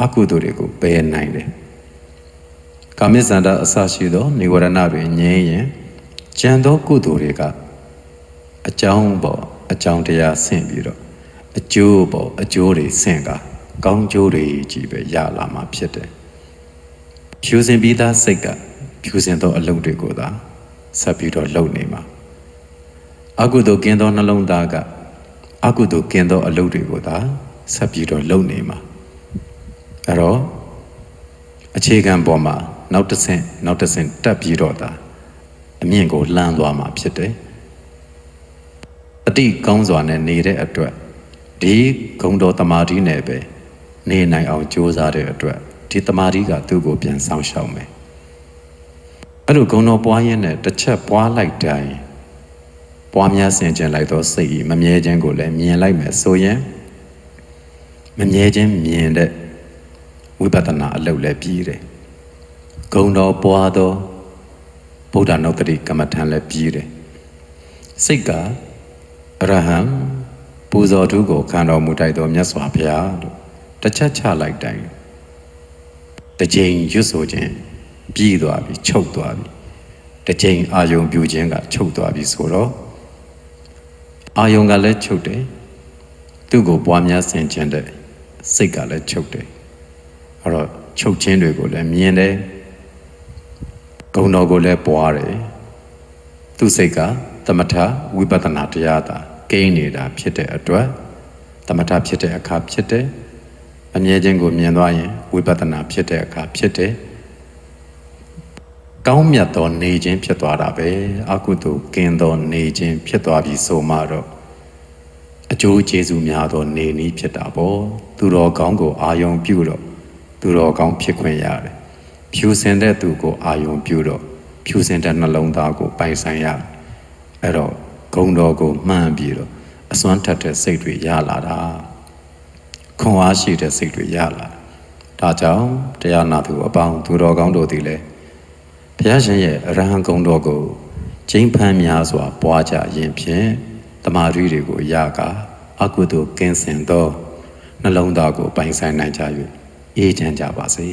အကုသိုလ်တွေကိုပယ်နိုင်တယ်ကာမိဇန္ဒအစရှိသောနိဝရဏတွေငြိမ်းရင်ကျန်သောကုသိုလ်တွေကအကြောင်းပေါ်အကြောင်းတရားဆင့်ပြီးတော့အကျိုးပေါ်အကျိုးတွေဆင့်ကကောင်းကျိုးတွေကြီးပဲရလာမှာဖြစ်တယ်ဖြူစင်ပြီးသားစိတ်ကဖြူစင်သောအလုပ်တွေကိုသာဆက်ပြီးတော့လုပ်နေမှာအကုသိုလ်ကင်းသောနှလုံးသားကအကုသိုလ်ကင်းသောအလုပ်တွေကိုသာဆက်ပြီးတော့လုပ်နေမှာအဲ့တော့အခြေခံပေါ်မှာနောက်တစ်ဆင့်တက်ပြီးတော့သာအမြင့်ကိုလှမ်းသွားမှာဖြစ်တယ်အတိကောင်းစွာနဲ့နေတဲ့အတွက်ဒီဂုဏ်တော်တမာတိနဲ့ပဲနေနိုင်အောင်ကြိုးစားတဲ့အတွက်ဒီတမာတိကသူ့ကိုပြန်ဆောင်ရှောက်မယ်အဲ့လိုဂုဏ်တော်ပွားရင်းနဲ့တစ်ချက်ပွားလိုက်တိုင်းပွားများဆင်ခြင်လိုက်သောစိတ်မမြဲခြင်းကိုလည်းမြင်လိုက်မယ်ဆိုရင်မမြဲခြင်းမြင်တဲ့ဝိပဿနာအလုပ်လည်းပြီးတယ်ဂုဏ်တော်ပွားသောဗုဒ္ဓနုတ္တိကမ္မထံလည်းပြီးတယ်စိတ်ကအရဟံပူဇော်ထူးကိုခံတော်မူတိုက်သောမြတ်စွာဘုရားလို့တစ်ချက်ချလိုက်တိုင်းတစ်ချိန်ရွတ်ဆိုခြင်းပြီးသွားပြီချုပ်သွားပြီတစ်ချိန်အာယုံပြုခြင်းကချုပ်သွားပြီဆိုတော့အာယုံကလည်းချုပ်တယ်သူ့ကိုပွားများဆင်ခြင်တဲ့စိတ်ကလည်းချုပ်တယ်အဲ့တော့ချုပ်ခြင်းတွေကိုလည်းမြင်တယ်ဂုဏ်တော်ကိုလည်းပွားတယ် သူစိတ်ကသမထဝိပဿနာတရားသာကိန်းနေတာဖြစ်တဲ့အတွက်သမထဖြစ်တဲ့အခါဖြစ်တယ်အမြဲခြင်းကိုမြင်သွားရင်ဝိပဿနာဖြစ်တဲ့အခါဖြစ်တယ်ကောင်းမြတ်သောနေခြင်းဖြစ်သွားတာပဲအကုသိုလ်ကင်းသောနေခြင်းဖြစ်သွားပြီဆိုမှတော့အကျိုးကျေးဇူးများသောနေနည်းဖြစ်တာပေါ့သူတော်ကောင်းကိုအာယုံပြုတော့သူတော်ကောင်းဖြစ်ခွင့်ရတယ်ဖြူစင်တဲ့သူကိုအာယုံပြုတော့ဖြူစင်တဲ့နှလုံးသားကိုပိုင်ဆိုင်ရတယ်အဲ့တော့ဂုဏ်တော်ကိုမှန်းပြီးတော့အစွမ်းထက်တဲ့စိတ်တွေရလာတာခွန်အားရှိတဲ့စိတ်တွေရလာဒါကြောင့်တရားနာသူအပေါင်းသူတော်ကောင်းတို့သည်လည်းဘုရားရှင်ရဲ့အရဟံဂုဏ်တော်ကိုကျင့်ဖန်များစွာပွားကြရင်ဖြင့်တမာရီတွေကိုရကအကုသိုလ်ကင်းစင်သောနှလုံးသားကိုပိုင်ဆိုင်နိုင်ကြ၍အေးချမ်းကြပါစေ